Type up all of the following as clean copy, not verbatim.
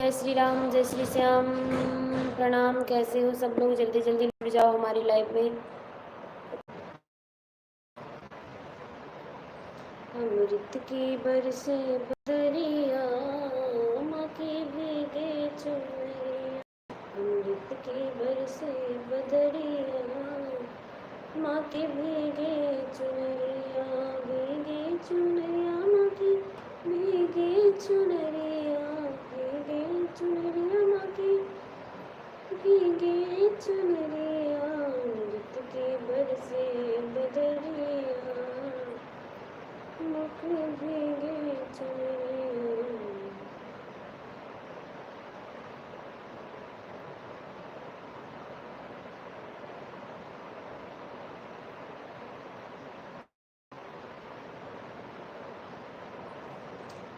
जय श्री राम, जय श्री श्याम। प्रणाम। कैसे हो सब लोग? जल्दी जल्दी जुड़ जाओ हमारी लाइव में। अमृत की बरसे बदरिया, माँ की भीगे चुनरिया। अमृत की बरसे बदरिया, माँ की भीगे चुनरिया। भीगे चुनरिया माँ की, भीगे चुनरिया। भीगे चुनरिया माँ की, भीगे चुनरिया। अमृत की बरसे बदरिया, मुख भीगे चुनरिया।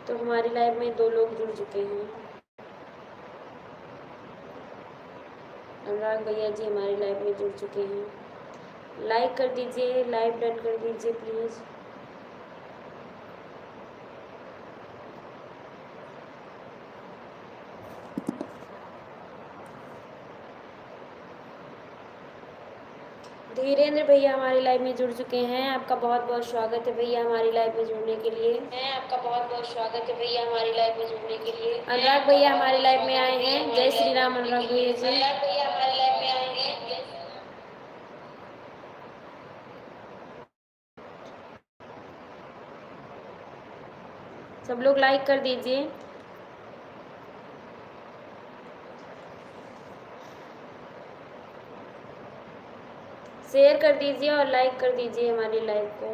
तो हमारी लाइव में 2 लोग जुड़ चुके हैं। अनुराग भैया जी हमारी लाइव में जुड़ चुके हैं। लाइक कर दीजिए, लाइव डन कर दीजिए प्लीज़। धीरेन्द्र भैया हमारी लाइव में जुड़ चुके हैं। आपका बहुत बहुत स्वागत है भैया हमारी लाइव में जुड़ने के लिए। आपका बहुत बहुत स्वागत है भैया हमारी लाइव में जुड़ने के लिए। अनुराग भैया हमारी लाइव में आए हैं। जय श्री राम अनुराग भैया जी। अनुराग भैया हमारी लाइव में आए हैं। सब लोग लाइक कर दीजिए। शेयर कर दीजिए और लाइक कर दीजिए हमारी लाइव को।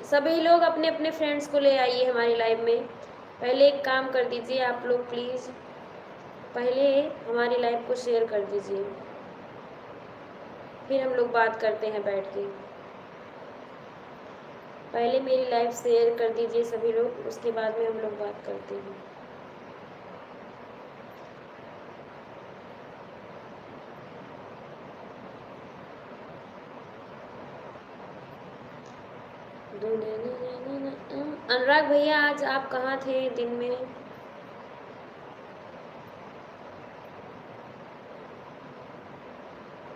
सभी लोग अपने अपने फ्रेंड्स को ले आइए हमारी लाइव में। पहले एक काम कर दीजिए आप लोग प्लीज़, पहले हमारी लाइव को शेयर कर दीजिए, फिर हम लोग बात करते हैं बैठ के। पहले मेरी लाइव शेयर कर दीजिए सभी लोग, उसके बाद में हम लोग बात करते हैं। अनुराग भैया आज आप कहाँ थे दिन में?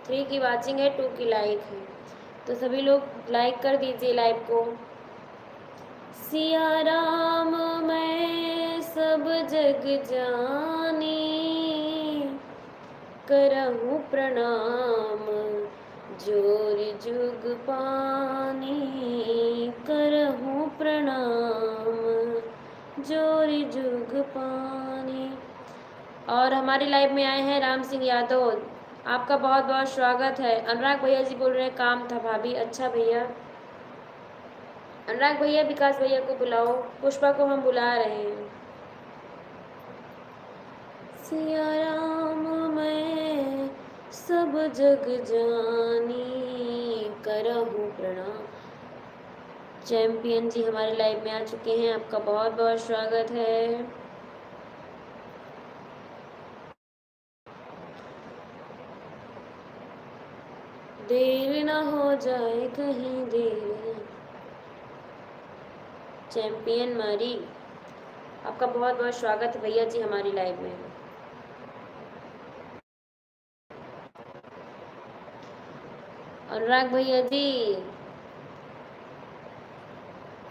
थ्री की वाचिंग है, 2 की लाइक है, तो सभी लोग लाइक कर दीजिए लाइव को। सिया राम मैं सब जग जानी, करहूँ प्रणाम जोर जुग पानी। करहूँ प्रणाम जोर जुग पानी। और हमारी लाइव में आए हैं राम सिंह यादव, आपका बहुत बहुत स्वागत है। अनुराग भैया जी बोल रहे हैं काम था भाभी। अच्छा भैया। अनुराग भैया विकास भैया को बुलाओ, पुष्पा को हम बुला रहे हैं। सिया राम मैं सब जग जानी, करहूँ प्रणाम। चैंपियन जी हमारे लाइव में आ चुके हैं, आपका बहुत बहुत स्वागत है। देर ना हो जाए कहीं देर। चैंपियन मारी, आपका बहुत बहुत स्वागत है भैया जी हमारी लाइव में। अनुराग भैया जी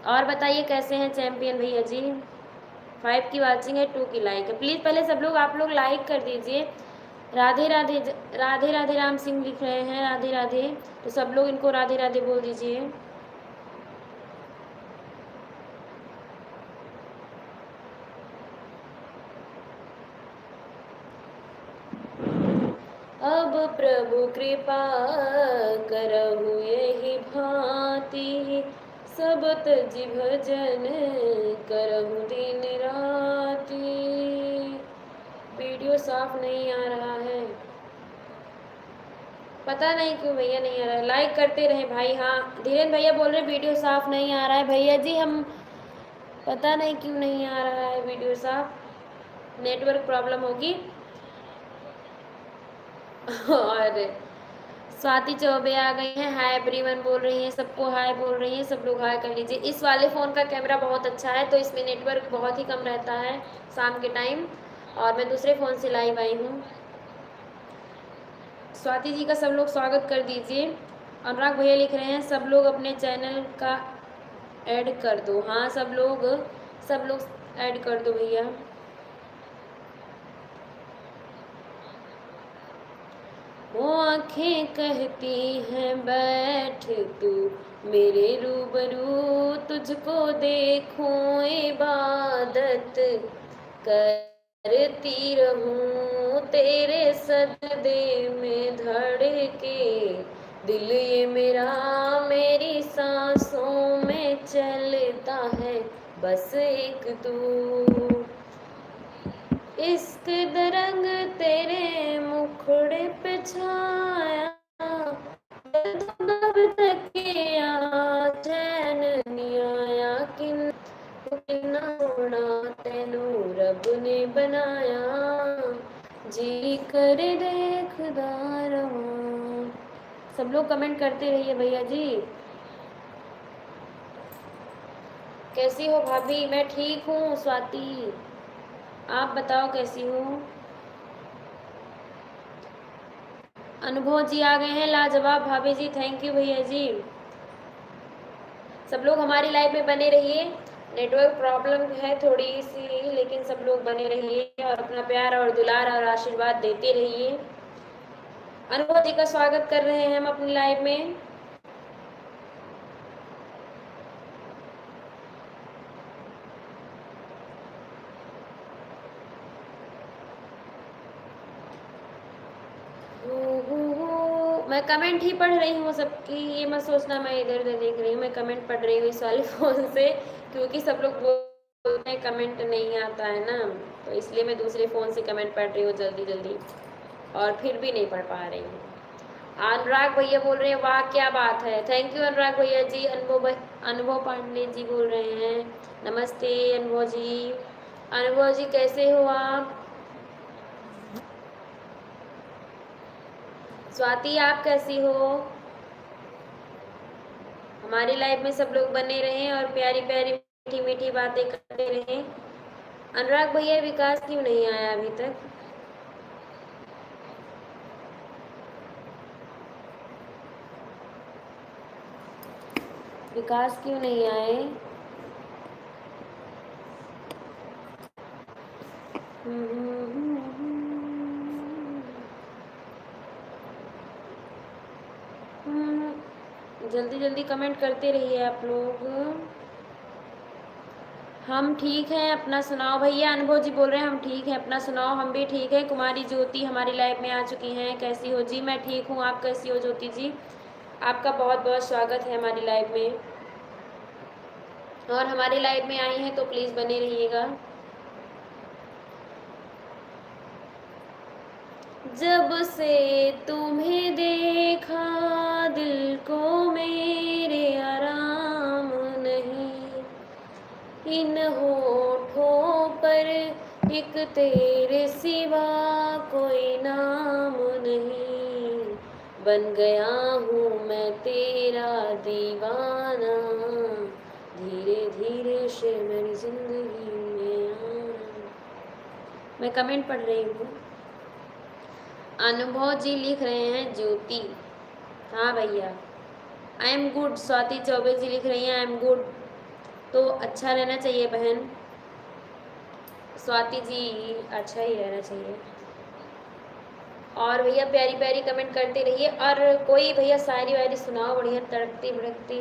और बताइए कैसे हैं चैंपियन भैया जी? 5 की वाचिंग है, 2 की लाइक है। प्लीज़ पहले सब लोग आप लोग लाइक कर दीजिए। राधे राधे, राधे राधे राम सिंह लिख रहे हैं राधे राधे, तो सब लोग इनको राधे राधे बोल दीजिए। अब प्रभु कृपा करहु यही भांति, सब तज भजन करहु दिन राति। वीडियो साफ नहीं आ रहा है, पता नहीं क्यों भैया नहीं आ रहा है। लाइक करते रहे भाई। हाँ धीरेन्द्र भैया बोल रहे वीडियो साफ नहीं आ रहा है। भैया जी हम पता नहीं क्यों नहीं आ रहा है वीडियो साफ, नेटवर्क प्रॉब्लम होगी। और स्वाति चौबे आ गई हैं, हाय एवरीवन बोल रही हैं, सबको हाय बोल रही हैं, सब लोग हाय कर लीजिए। इस वाले फ़ोन का कैमरा बहुत अच्छा है, तो इसमें नेटवर्क बहुत ही कम रहता है शाम के टाइम, और मैं दूसरे फ़ोन से लाइव आई हूँ। स्वाति जी का सब लोग स्वागत कर दीजिए। अनुराग भैया लिख रहे हैं सब लोग अपने चैनल का ऐड कर दो। हाँ, सब लोग ऐड कर दो भैया। वो आँखें कहती हैं बैठ तू मेरे रूबरू, तुझको देखूं इबादत करती रहूं, तेरे सजदे में धड़के दिल ये मेरा, मेरी सांसों में चलता है बस एक तू। इश्क दरंग तेरे मुखड़े पे छाया, दब तक किया चैन नहीं आया, किन्ना सोना तेनू रब ने बनाया, जी कर देखदा रवां। सब लोग कमेंट करते रहिए भैया जी। कैसी हो भाभी? मैं ठीक हूँ स्वाति, आप बताओ कैसी हो? अनुभव जी आ गए हैं, लाजवाब भाभी जी, थैंक यू भैया जी। सब लोग हमारी लाइव में बने रहिए, नेटवर्क प्रॉब्लम है थोड़ी सी, लेकिन सब लोग बने रहिए और अपना प्यार और दुलार और आशीर्वाद देते रहिए। अनुभव जी का स्वागत कर रहे हैं हम अपनी लाइव में। मैं कमेंट ही पढ़ रही हूँ सबकी, ये मत सोचना मैं इधर उधर देख रही हूँ, मैं कमेंट पढ़ रही हूँ इस वाले फ़ोन से, क्योंकि सब लोग बोलते हैं कमेंट नहीं आता है ना, तो इसलिए मैं दूसरे फ़ोन से कमेंट पढ़ रही हूँ जल्दी जल्दी, और फिर भी नहीं पढ़ पा रही हूँ। अनुराग भैया बोल रहे हैं वाह क्या बात है, थैंक यू अनुराग भैया जी। अनुभव पांडे जी बोल रहे हैं नमस्ते अनुभव जी। अनुभव जी कैसे हो आप? स्वाति आप कैसी हो? हमारी लाइफ में सब लोग बने रहें और प्यारी प्यारी मीठी मीठी बातें करते रहें। अनुराग भैया विकास क्यों नहीं आया अभी तक? विकास क्यों नहीं आए? जल्दी जल्दी कमेंट करते रहिए आप लोग। हम ठीक हैं, अपना सुनाओ भैया। अनुभव जी बोल रहे हैं हम ठीक हैं, अपना सुनाओ। हम भी ठीक है। कुमारी ज्योति हमारी लाइफ में आ चुकी हैं, कैसी हो जी? मैं ठीक हूँ, आप कैसी हो ज्योति जी? आपका बहुत बहुत स्वागत है हमारी लाइफ में, और हमारी लाइफ में आई हैं तो प्लीज़ बने रहिएगा। जब से तुम्हें देखा दिल को मेरे आराम नहीं, इन होठों पर एक तेरे सिवा कोई नाम नहीं, बन गया हूँ मैं तेरा दीवाना, धीरे धीरे से मेरी जिंदगी में आना। मैं कमेंट पढ़ रही हूँ। अनुभव जी लिख रहे हैं ज्योति, हाँ भैया I am good. Swati Chaube ji लिख रही हैं आई एम गुड, तो अच्छा रहना चाहिए बहन। स्वाति जी अच्छा ही रहना चाहिए। और भैया प्यारी प्यारी कमेंट करते रहिए, और कोई भैया शायरी वायरी सुनाओ बढ़िया तड़कती भड़कती।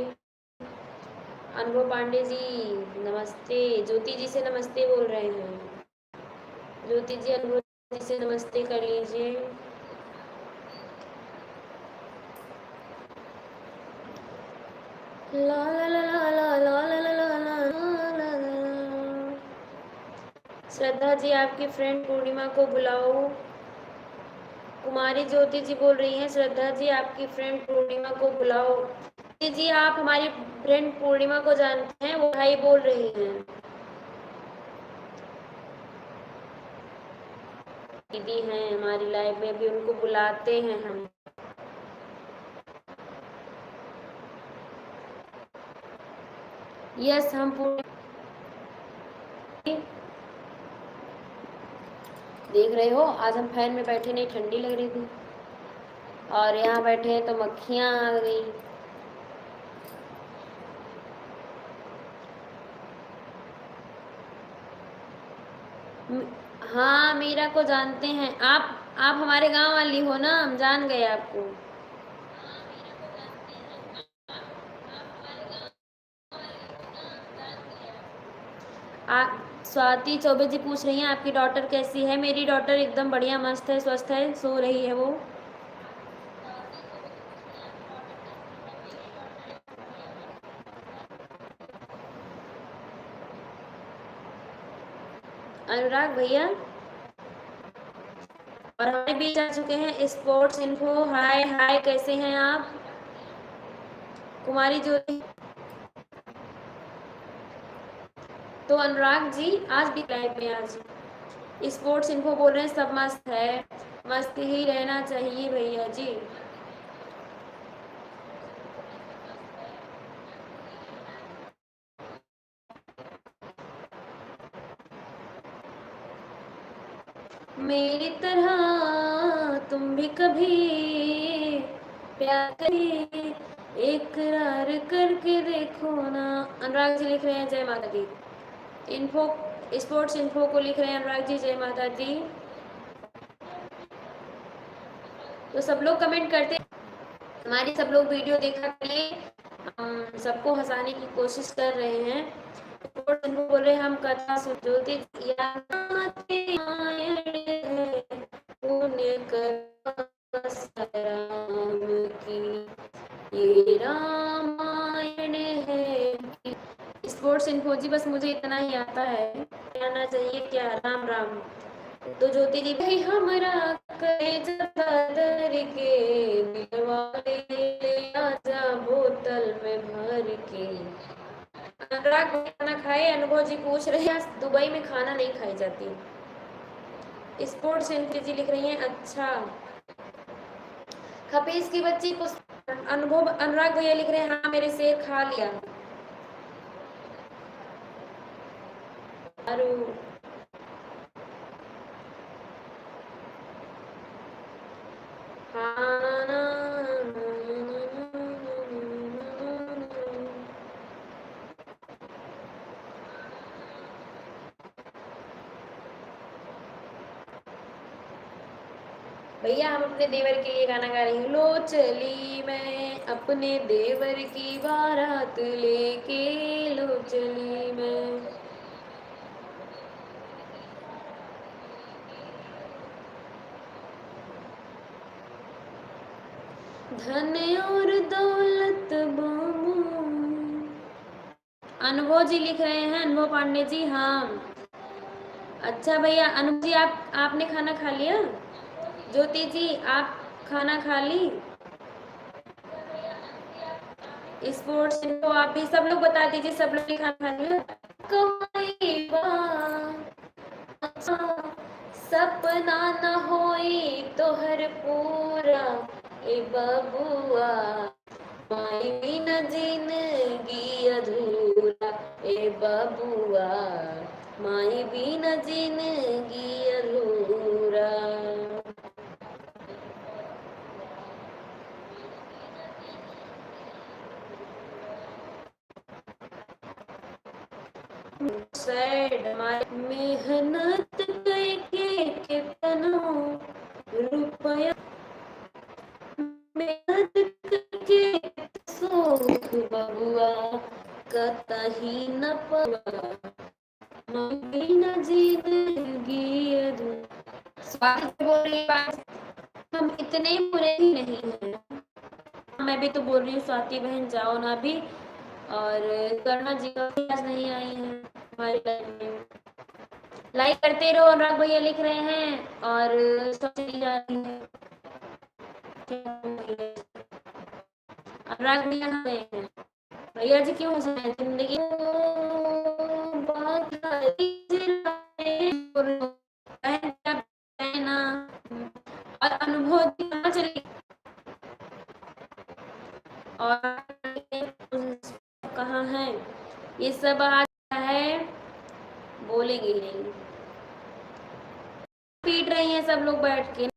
अनुभव पांडे जी नमस्ते, ज्योति जी से नमस्ते बोल रहे हैं। ज्योति जी अनुभव जी से नमस्ते कर लीजिए। ला ला ला ला ला ला ला ला ला ला ला ला। श्रद्धा जी आपकी फ्रेंड पूर्णिमा को बुलाओ। कुमारी ज्योति जी बोल रही हैं श्रद्धा जी आपकी फ्रेंड पूर्णिमा को बुलाओ। जी आप हमारी फ्रेंड पूर्णिमा को जानते हैं, वो भाई बोल रही हैं। दीदी हैं हमारी लाइफ में, अभी उनको बुलाते हैं हम। यस, हम पूरे देख रहे हो, आज हम फैन में बैठे नहीं, ठंडी लग रही थी, और यहाँ बैठे हैं तो मक्खियाँ आ गई। हाँ, मीरा को जानते हैं आप हमारे गांव वाली हो ना, हम जान गए आपको। आप स्वाति चौबे जी पूछ रही हैं आपकी डॉटर कैसी है। मेरी डॉटर एकदम बढ़िया, मस्त है, स्वस्थ है, सो रही है वो। अनुराग भैया और हमारे बीच आ चुके हैं स्पोर्ट्स इन्फो। हाय हाय, कैसे हैं आप? कुमारी ज्योति। तो अनुराग जी आज भी लाइव में, आज स्पोर्ट्स इन्फो बोल रहे हैं, सब मस्त है, मस्त ही रहना चाहिए भैया जी। मेरी तरह तुम भी कभी प्यार करिए, इकरार करके देखो ना। अनुराग जी लिख रहे हैं जय माता दी। इन्फो स्पोर्ट्स इन्फो को लिख रहे हैं अनुराग जी जय माता दी। तो सब लोग कमेंट करते, हमारी सब लोग वीडियो देखा करिए, हम सबको हंसाने की कोशिश कर रहे हैं। स्पोर्ट्स इन्फो बोल रहे हैं हम कथा सुन ज्योति पुण्य राम की ये रामायण है। स्पोर्ट्स इन्फो जी बस मुझे इतना ही आता है, आना चाहिए क्या। राम राम। तो ज्योति जी भाई हमरा करे दर के दिलवाले ले आजा बोतल में भर के। अनुराग खाना खाए, अनुभव जी पूछ रहे हैं दुबई में खाना नहीं खाई जाती। स्पोर्ट्स इन्फो जी लिख रही हैं अच्छा। खपीस की बच्ची अनुभव अनुराग भैया लिख रहे हैं हाँ मेरे शेर खा लिया। अरु भैया हम अपने देवर के लिए गाना गा रही हूँ। लो चली मैं अपने देवर की बारात लेके, लो चली मैं। धन और दौलत बामू। अनुभव जी लिख रहे हैं, अनुभव पांडे जी हाँ। अच्छा भैया अनुभव जी आपने खाना खा लिया? ज्योति जी आप खाना खा ली? स्पोर्ट्स इन्फो आप भी सब लोग बता दीजिए, सब लोग ने खाना खा लिया? कमाई सपना न होई तोहर पूरा ए बबुआ, माई बिना जिंदगी अधूरा ए बबुआ, माई बिना जिंदगी अधूरा। मेहनत करके कितना रुपया, मेहनत करके सुख बबुआ कतही न पवा, बिना जिंदगी अधूरा। स्वागत बोल रही बात, हम इतने बुरे ही नहीं हैं। मैं भी तो बोल रही हूँ स्वाति बहन जाओ ना भी, और करुणा जी का भी आज नहीं आई है हमारे लाइव में। लाइक करते रहो, अनुराग भैया लिख रहे हैं और सब चली जा रही है। अनुराग भैया कहाँ गए हैं? भैया जी क्यों हंस रहे हैं? जिंदगी बहुत ना। और अनुभव जी कहाँ चली, और कहाँ है? ये सब आज है, बोलेंगे नहीं। पीट रही हैं सब लोग बैठ के।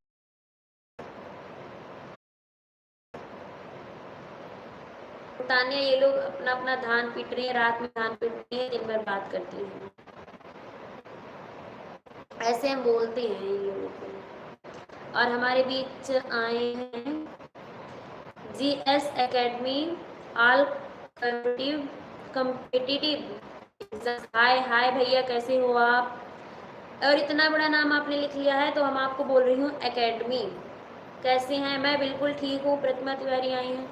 तानिया, ये लोग अपना अपना धान पीट रही है, रात में धान पीट रही है, दिन भर बात करती है। ऐसे हम बोलते हैं इन लोगों को। और हमारे बीच आए हैं GS एकेडमी ऑल कम्पिटिटिव। हाय हाय भैया, कैसे हो आप? और इतना बड़ा नाम आपने लिख लिया है तो हम आपको बोल रही हूँ एकेडमी। कैसे हैं? मैं बिल्कुल ठीक हूँ। प्रतिमा तिवारी आई हैं,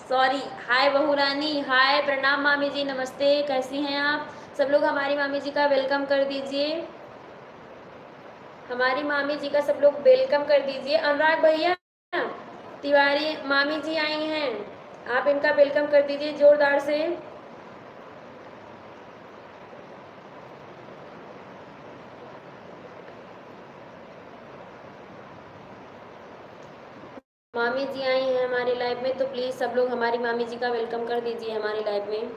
सॉरी। हाय बहू रानी, हाय, प्रणाम मामी जी, नमस्ते, कैसी हैं आप? सब लोग हमारी मामी जी का वेलकम कर दीजिए। हमारी मामी जी का सब लोग वेलकम कर दीजिए। अनुराग भैया तिवारी मामी जी आई हैं, आप इनका वेलकम कर दीजिए जोरदार से। मामी जी आई हैं हमारी लाइव में, तो प्लीज़ सब लोग हमारी मामी जी का वेलकम कर दीजिए हमारी लाइव में।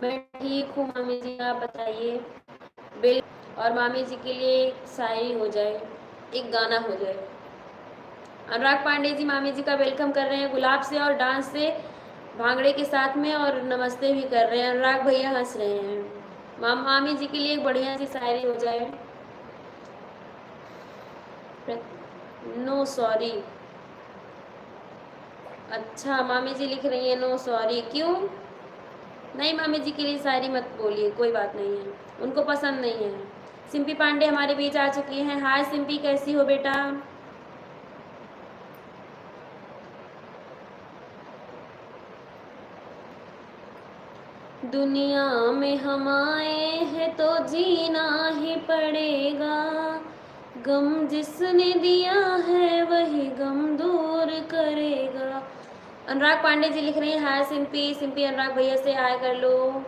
मैं ठीक हूँ मामी जी, आप बताइए। बिल और मामी जी के लिए एक शायरी हो जाए, एक गाना हो जाए। अनुराग पांडे जी मामी जी का वेलकम कर रहे हैं गुलाब से और डांस से, भांगड़े के साथ में, और नमस्ते भी कर रहे हैं। अनुराग भैया हंस रहे हैं। मामी जी के लिए एक बढ़िया सी शायरी हो जाए। No sorry. अच्छा, मामी जी लिख रही है नो सॉरी, क्यों? नहीं, मामी जी के लिए शायरी मत बोलिए, कोई बात नहीं है, उनको पसंद नहीं है। सिंपी पांडे हमारे बीच आ चुकी हैं। हाय सिंपी, कैसी हो बेटा? दुनिया में हम आए हैं तो जीना ही पड़ेगा, गम जिसने दिया है वही गम दूर करेगा। अनुराग पांडे जी लिख रही हैं हाय सिंपी। सिंपी अनुराग भैया से हाय कर लो।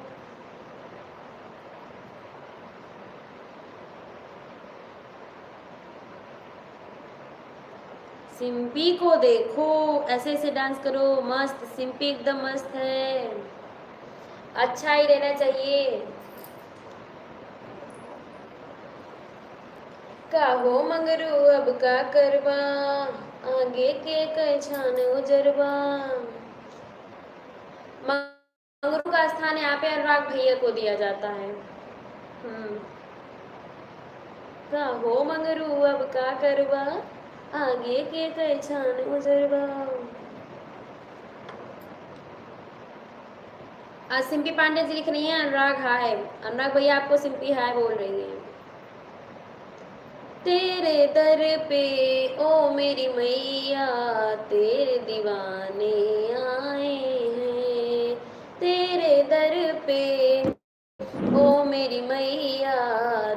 सिंपी को देखो, ऐसे ऐसे डांस करो, मस्त। सिंपी एकदम मस्त है, अच्छा ही रहना चाहिए। काहो मंगरू अब का करवा, आगे के कैछान उजरवा। मंगरू का स्थान यहाँ पे अनुराग भैया को दिया जाता है। काहो मंगरू अब का करवा, आगे के कैछान उजरवा। आज सिंपी पांडे जी लिख रही हैं अनुराग हाय। अनुराग भैया आपको सिंपी हाय बोल रही हैं। तेरे दर पे ओ मेरी मैया, तेरे दीवाने आए हैं। तेरे दर पे ओ मेरी मैया,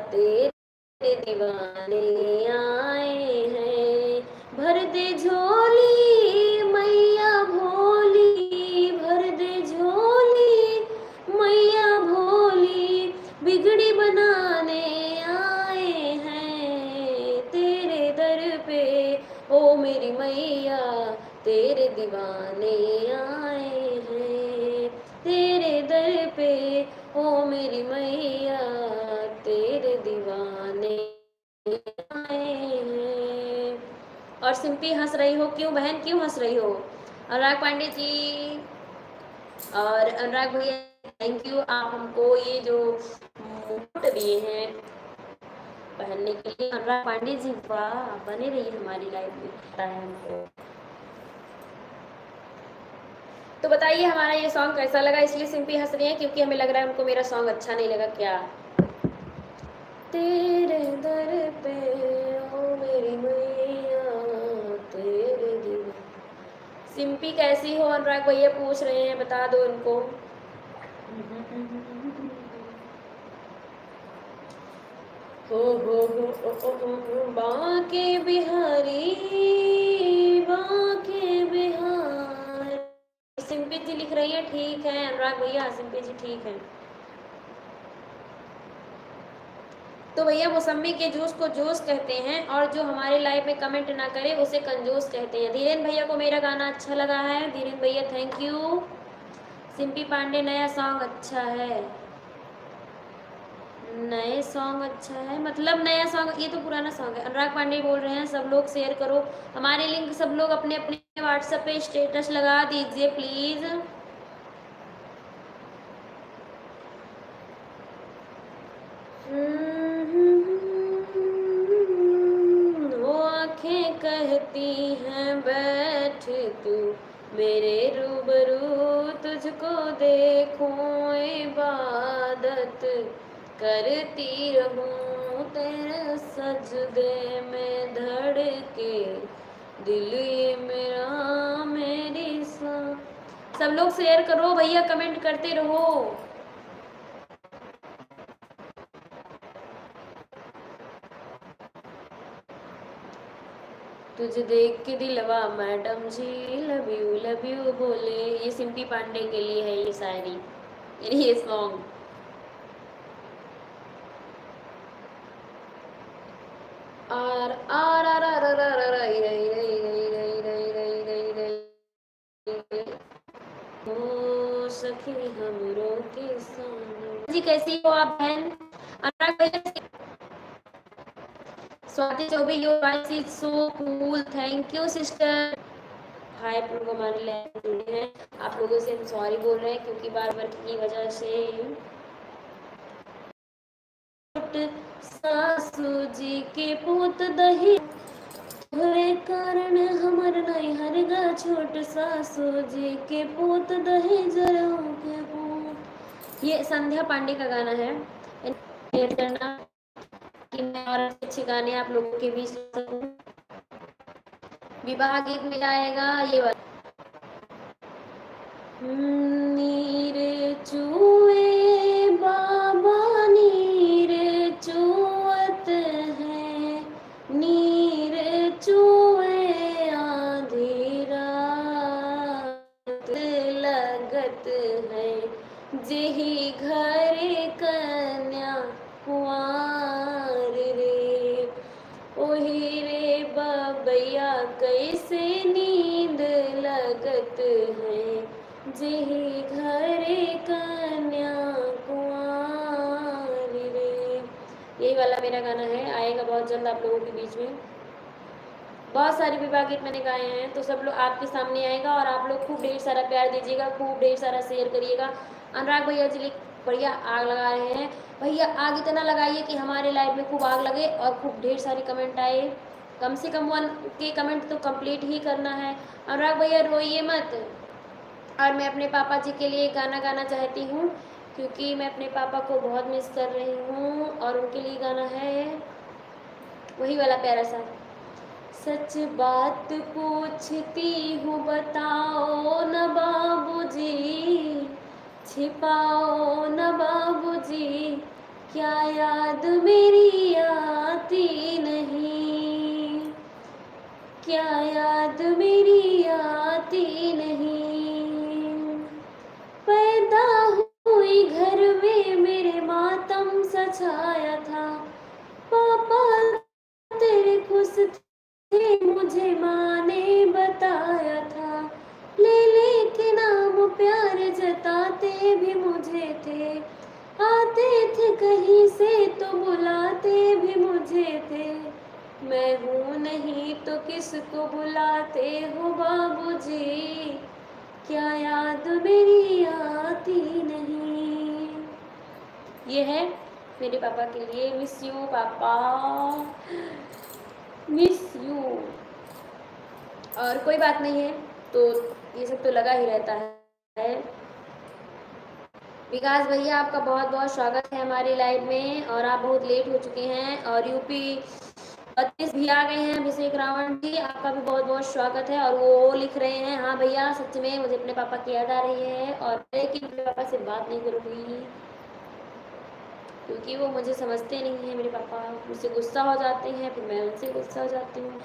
तेरे दीवाने आए हैं। भर दे झोली मैया भोली, भर दे झोली मैया भोली, बिगड़ी बनाने आए हैं। तेरे दर पे ओ मेरी मैया, तेरे दीवाने आए हैं। तेरे दर पे ओ मेरी मैया, तेरे दीवाने आए हैं। और सिंपी हंस रही हो क्यों बहन, क्यों हंस रही हो? अनुराग पांडे जी और अनुराग भैया थैंक यू, आप हमको ये जो मुकुट दिए हैं पहनने के लिए। अनुराग पांडे जी वाह, बने रहिए हमारी लाइफ में, पता है हमको। तो बताइए हमारा ये सॉन्ग कैसा लगा? इसलिए सिंपी हंस रही है क्योंकि हमें लग रहा है उनको मेरा सॉन्ग अच्छा नहीं लगा क्या? तेरे दर पे ओ मेरी मैया, तेरे दिल। सिंपी कैसी हो? अनुराग भैया पूछ रहे हैं, बता दो उनको। हो बाके बिहारी, बाके बिहारी। सिंपी जी लिख रही है ठीक है अनुराग भैया, सिंपी जी ठीक है। तो भैया मौसम्मी के जूस को जूस कहते हैं, और जो हमारे लाइव में कमेंट ना करे उसे कंजूस कहते हैं। धीरेन भैया को मेरा गाना अच्छा लगा है। धीरेन भैया थैंक यू। सिम्पी पांडे नया सॉन्ग अच्छा है, नए सॉन्ग अच्छा है मतलब नया सॉन्ग, ये तो पुराना सॉन्ग है। अनुराग पांडे बोल रहे हैं सब लोग शेयर करो हमारे लिंक, सब लोग अपने अपने व्हाट्सएप पे स्टेटस लगा दीजिए प्लीज। वो आंखें कहती हैं बैठ तू मेरे रूबरू, तुझको देखूं इबादत करती रहूं, तेरे सजदे में धड़के दिल ये मेरा मेरी सा। सब लोग शेयर करो भैया, कमेंट करते रहो। तुझे देख के दिलवा मैडम जी लव यू बोले। ये सिम्पी पांडे के लिए है ये शायरी, ये सॉन्ग। आर आर आर आर आर आर आर रई रई रई रई रई रई रई रई रई हो सखी हमरो के सामने। जी कैसी हो आप बहन? अनुराग भैया, Swati Chaube, your voice is so cool, thank you sister. Hi आप लोग हमारे लाइव जुड़े हैं, आप लोगों से हम सॉरी बोल रहे हैं क्योंकि बार बार की वजह से। सासू जी के पूत दही तोहरे कारण हमर नैहर गा छोट, सासू जी के पूत दही जराऊ के पूत। ये संध्या पांडे का गाना है। शेयर करना कि मैं और अच्छे गाने आप लोगों के बीच ला सकूं। विवाह गीत में आएगा ये वाला। नीर चूए बाबा नीर चूअत है, नीर चूए आधी रात लगत है, जेहि घर कन्या कुंवार रे, ओही रे बबैया कैसे नींद लगत है, जेहि घरे कन्या कुंवार रे। यही वाला मेरा गाना है, आएगा बहुत जल्द आप लोगों के बीच में। बहुत सारे विवाह गीत मैंने गाए हैं तो सब लोग आपके सामने आएगा, और आप लोग खूब ढेर सारा प्यार दीजिएगा, खूब ढेर सारा शेयर करिएगा। अनुराग भैया जी बढ़िया आग लगा रहे हैं, भैया आग इतना लगाइए कि हमारे लाइव में खूब आग लगे और खूब ढेर सारे कमेंट आए। कम से कम 1 के कमेंट तो कंप्लीट ही करना है। अनुराग भैया रोइए मत। और मैं अपने पापा जी के लिए गाना गाना चाहती हूँ क्योंकि मैं अपने पापा को बहुत मिस कर रही हूँ, और उनके लिए गाना है वही वाला प्यारा सा। सच बात पूछती हूँ बताओ न बाबूजी, छिपाओ न बाबूजी, क्या याद मेरी आती नहीं, क्या याद मेरी आती नहीं। पैदा हुई घर में मेरे मातम सछाया था, पापा तेरे खुश थे मुझे माँ ने बताया था, ले के नाम प्यार जताते भी मुझे थे, आते थे कहीं से तो बुलाते भी मुझे थे, मैं हूँ नहीं तो किसको बुलाते हो बाबूजी, क्या याद मेरी आती नहीं। ये है मेरे पापा के लिए, मिस यू पापा, मिस यू। और कोई बात नहीं है, तो ये सब तो लगा ही रहता है। विकास भैया आपका बहुत बहुत स्वागत है हमारे लाइव में, और आप बहुत लेट हो चुके हैं। और यूपी 32 भी आ गए हैं, अभिषेक रावण जी आपका भी बहुत बहुत स्वागत है। और वो लिख रहे हैं हाँ भैया सच में मुझे अपने पापा की याद आ रही है, और लेकिन अपने पापा से बात नहीं करूँगी क्योंकि वो मुझे समझते नहीं हैं। मेरे पापा मुझसे गुस्सा हो जाते हैं, फिर मैं उनसे गुस्सा हो जाती हूँ।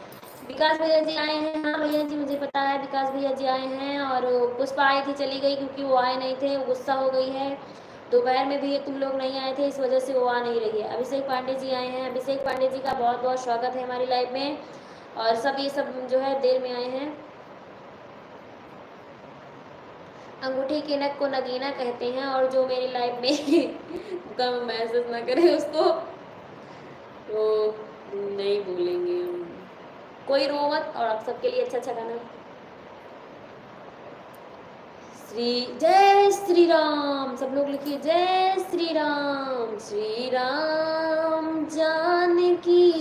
विकास भैया जी आए हैं, हाँ भैया जी मुझे पता है विकास भैया जी आए हैं। और पुष्पा आई थी चली गई क्योंकि वो आए नहीं थे, वो गुस्सा हो गई है। दोपहर में भी तुम लोग नहीं आए थे, इस वजह से वो आ नहीं रही है। अभिषेक पांडे जी आए हैं, अभिषेक पांडे जी का बहुत बहुत स्वागत है हमारी लाइव में। और सब ये सब जो है देर में आए हैं। अंगूठी के नग को नगीना कहते हैं, और जो मेरी लाइफ में कम मैसेज ना करे उसको तो नहीं भूलेंगे हम। कोई रो मत। और आप सबके लिए अच्छा अच्छा गाना। जय श्री राम, सब लोग लिखिए जय श्री राम। श्री राम जानकी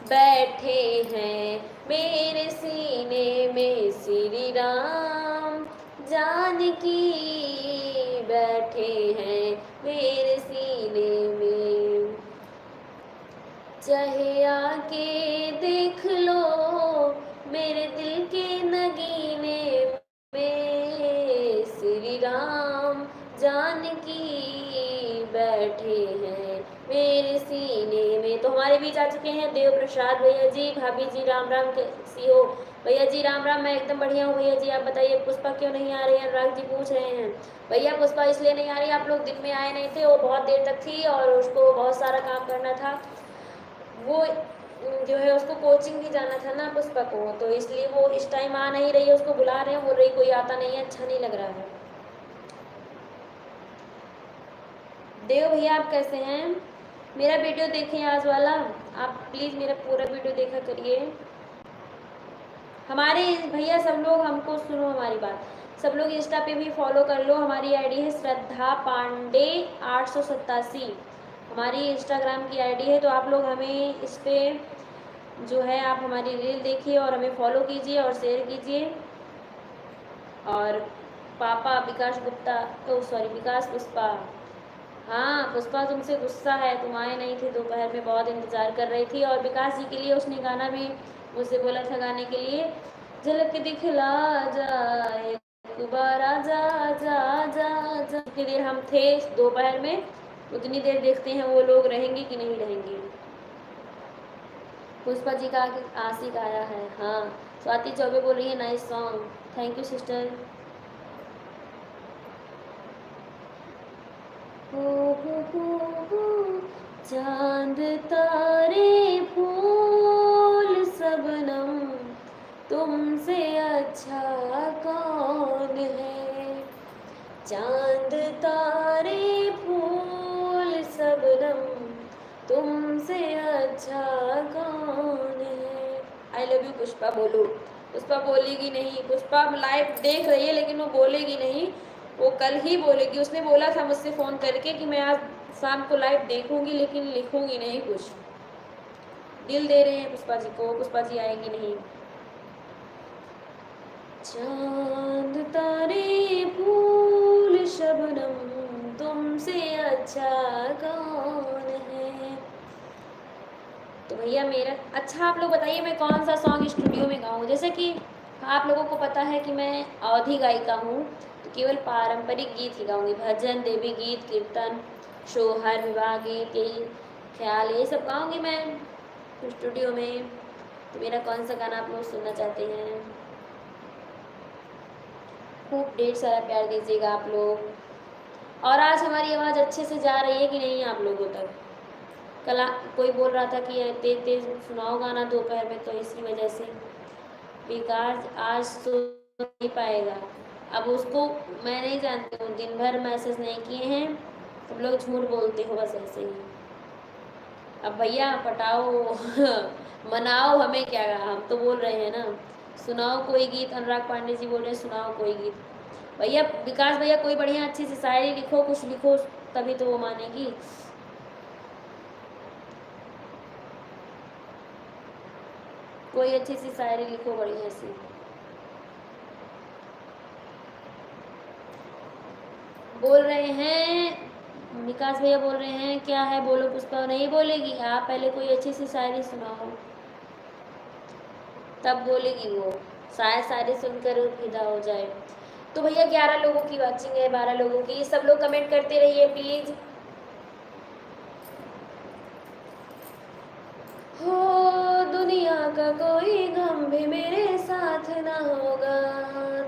बैठे हैं मेरे सीने में, श्री राम जानकी बैठे हैं मेरे सीने में। चाहे आके देख लो मेरे दिल के नगीने में, श्री राम जानकी बैठे हैं मेरे सीने में। तो हमारे बीच आ चुके हैं देव प्रसाद भैया जी। भाभी जी राम राम, कैसी हो? भैया जी राम राम, मैं एकदम बढ़िया हूँ भैया जी, आप बताइए। पुष्पा क्यों नहीं आ रही है? अनुराग जी पूछ रहे हैं। भैया पुष्पा इसलिए नहीं आ रही, आप लोग दिन में आए नहीं थे, वो बहुत देर तक थी और उसको बहुत सारा काम करना था। वो जो है उसको कोचिंग भी जाना था ना पुष्पा को, तो इसलिए वो इस टाइम आ नहीं रही है। उसको बुला रहे हैं, बोल रही कोई आता नहीं है, अच्छा नहीं लग रहा है। देव भैया आप कैसे हैं? मेरा वीडियो देखें आज वाला, आप प्लीज़ मेरा पूरा वीडियो देखा करिए। हमारे भैया सब लोग हमको सुनो, हमारी बात, सब लोग इंस्टा पे भी फॉलो कर लो। हमारी आईडी है श्रद्धा पांडे 887, हमारी इंस्टाग्राम की आईडी है। तो आप लोग हमें इस पर जो है आप हमारी रील देखिए और हमें फॉलो कीजिए और शेयर कीजिए। और पापा विकास गुप्ता, ओ सॉरी विकास पुष्पा, हाँ पुष्पा तुमसे गुस्सा है, तुम आए नहीं थे, दोपहर में बहुत इंतज़ार कर रही थी। और विकास जी के लिए उसने गाना भी मुझसे बोला था गाने के लिए, झलक दिखला जाए दोबारा जा जा जा जा। कितनी देर हम थे दोपहर में, उतनी देर देखते हैं वो लोग रहेंगे कि नहीं रहेंगे। पुष्पा जी का आशिक आया है, हाँ। स्वाति चौबे बोल रही है nice song, thank you sister. चांद तारे फूल सबनम तुमसे अच्छा कौन है। चांद तारे फूल सबनम तुमसे अच्छा कौन है। आई लव यू पुष्पा बोलो। पुष्पा बोलेगी नहीं, पुष्पा लाइव देख रही है लेकिन वो बोलेगी नहीं, वो कल ही बोलेगी। उसने बोला था मुझसे फ़ोन करके कि मैं आज शाम को लाइव देखूंगी लेकिन लिखूंगी नहीं कुछ। दिल दे रहे हैं पुष्पा जी को, पुष्पा जी आएंगी नहीं। चांद तारे फूल शबनम तुमसे अच्छा कौन है। तो भैया मेरा अच्छा, आप लोग बताइए मैं कौन सा सॉन्ग स्टूडियो में गाऊँ। जैसे कि आप लोगों को पता है कि मैं अवधी गायिका हूँ, तो केवल पारंपरिक गीत ही गाऊँगी, भजन, देवी गीत, कीर्तन, सोहर, विवाह गीत, यही ख्याल, यही सब गाऊँगी मैं स्टूडियो में। तो मेरा कौन सा गाना आप लोग सुनना चाहते हैं? खूब ढेर सारा प्यार दीजिएगा आप लोग। और आज हमारी आवाज़ अच्छे से जा रही है कि नहीं आप लोगों तक? कल कोई बोल रहा था कि तेज तेज सुनाओ गाना दोपहर में, तो इसी वजह से विकास आज तो नहीं पाएगा। अब उसको मैं नहीं जानती हूँ, दिन भर मैसेज नहीं किए हैं, सब लोग झूठ बोलते हो बस ऐसे ही। अब भैया पटाओ मनाओ हमें, क्या हम तो बोल रहे हैं ना, सुनाओ कोई गीत। अनुराग पांडे जी बोल रहे हैं सुनाओ कोई गीत। भैया विकास भैया कोई बढ़िया अच्छी सी शायरी लिखो, कुछ लिखो, तभी तो वो मानेगी। कोई अच्छी सी शायरी लिखो बढ़िया सी। बोल रहे हैं विकास भैया, बोल रहे हैं क्या है बोलो। पुष्पा नहीं बोलेगी, आप पहले कोई अच्छी सी शायरी सुनाओ तब बोलेगी वो, शायद शायरी सुनकर फिदा हो जाए। तो भैया 11 लोगों की वॉचिंग है, 12 लोगों की, सब लोग कमेंट करते रहिए प्लीज। हो दुनिया का कोई गम भी मेरे साथ ना होगा,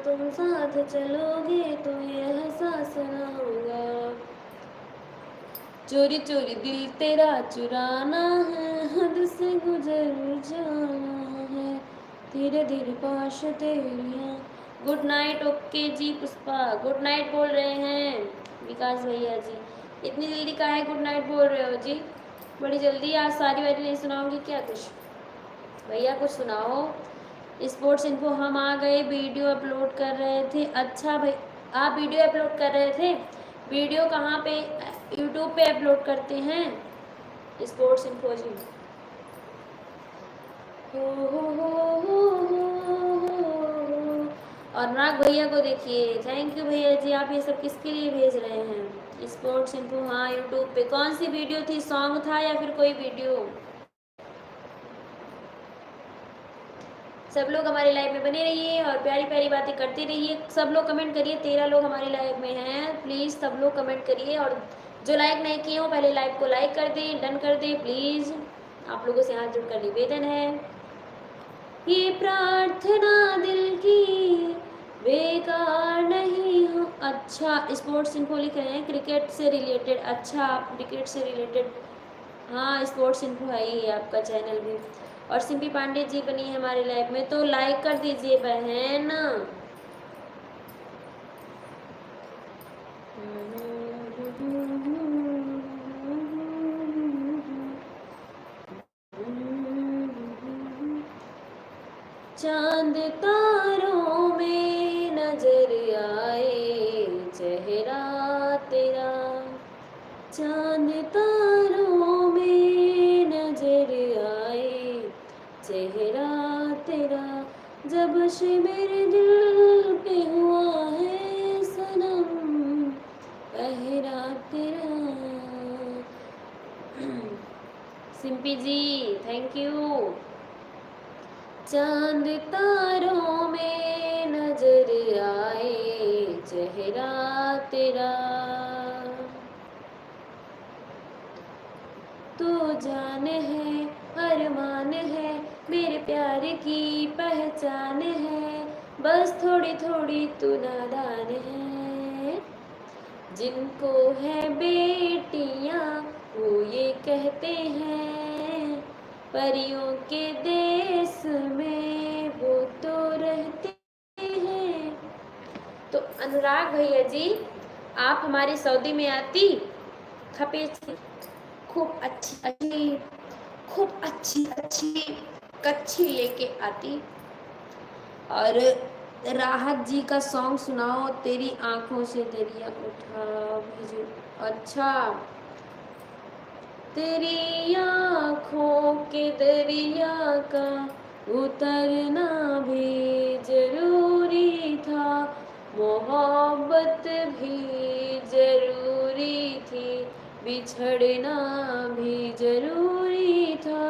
तुम साथ चलोगे तो ये एहसास ना होगा। चोरी चोरी दिल तेरा चुराना है, हद से गुजर जाना है, धीरे धीरे पास तेरियां गुड नाइट। ओके जी पुष्पा गुड नाइट बोल रहे हैं विकास भैया जी। इतनी जल्दी का है गुड नाइट बोल रहे हो जी? बड़ी जल्दी। आज सारी वारी नहीं सुनाओगी क्या कुछ? भैया कुछ सुनाओ। स्पोर्ट्स इन्फो हम आ गए, वीडियो अपलोड कर रहे थे। अच्छा भाई आप वीडियो अपलोड कर रहे थे? वीडियो कहाँ पे? यूट्यूब पे अपलोड करते हैं स्पोर्ट्स इन्फो जी। और नाग भैया को देखिए, थैंक यू भैया जी। आप ये सब किसके लिए भेज रहे हैं? स्पोर्ट्स इन्फो हाँ यूट्यूब पे। कौन सी वीडियो थी? सॉन्ग था या फिर कोई वीडियो? सब लोग हमारी लाइव में बने रहिए और प्यारी प्यारी बातें करते रहिए। सब लोग कमेंट करिए। 13 लोग हमारी लाइव में हैं, प्लीज़ सब लोग कमेंट करिए। और जो लाइक नहीं किए हो पहले लाइव को लाइक कर दें, डन कर दें प्लीज़। आप लोगों से हाथ जोड़कर निवेदन है। ये प्रार्थना दिल की बेकार नहीं हो। अच्छा स्पोर्ट्स इन्फो लिख रहे हैं क्रिकेट से रिलेटेड। अच्छा आप क्रिकेट से रिलेटेड, हाँ स्पोर्ट्स इन्फो है ही आपका चैनल भी। और सिंपी पांडे जी बनी है हमारे लाइव में, तो लाइक कर दीजिए बहन। चांद तारों में नजर आए चेहरा तेरा। चांद तारों में नजर आए चेहरा तेरा। जब से मेरे दिल पे हुआ है सनम पहरा तेरा। सिंपी जी थैंक यू। चांद तारों में नजर आए चेहरा तेरा। तो जान है अरमान है मेरे प्यार की पहचान है। बस थोड़ी थोड़ी तू नादान है। जिनको है बेटियां वो ये कहते हैं परियों के देश में वो तो रहते हैं। तो अनुराग भैया जी आप हमारी सऊदी में आती खपे खूब अच्छी कच्छी लेके आती। और राहत जी का सॉन्ग सुनाओ तेरी आंखों से दरिया उठा भेजो। अच्छा तेरी आंखों के दरिया का उतरना भी जरूरी था। मोहब्बत भी जरूरी थी बिछड़ना भी जरूरी था।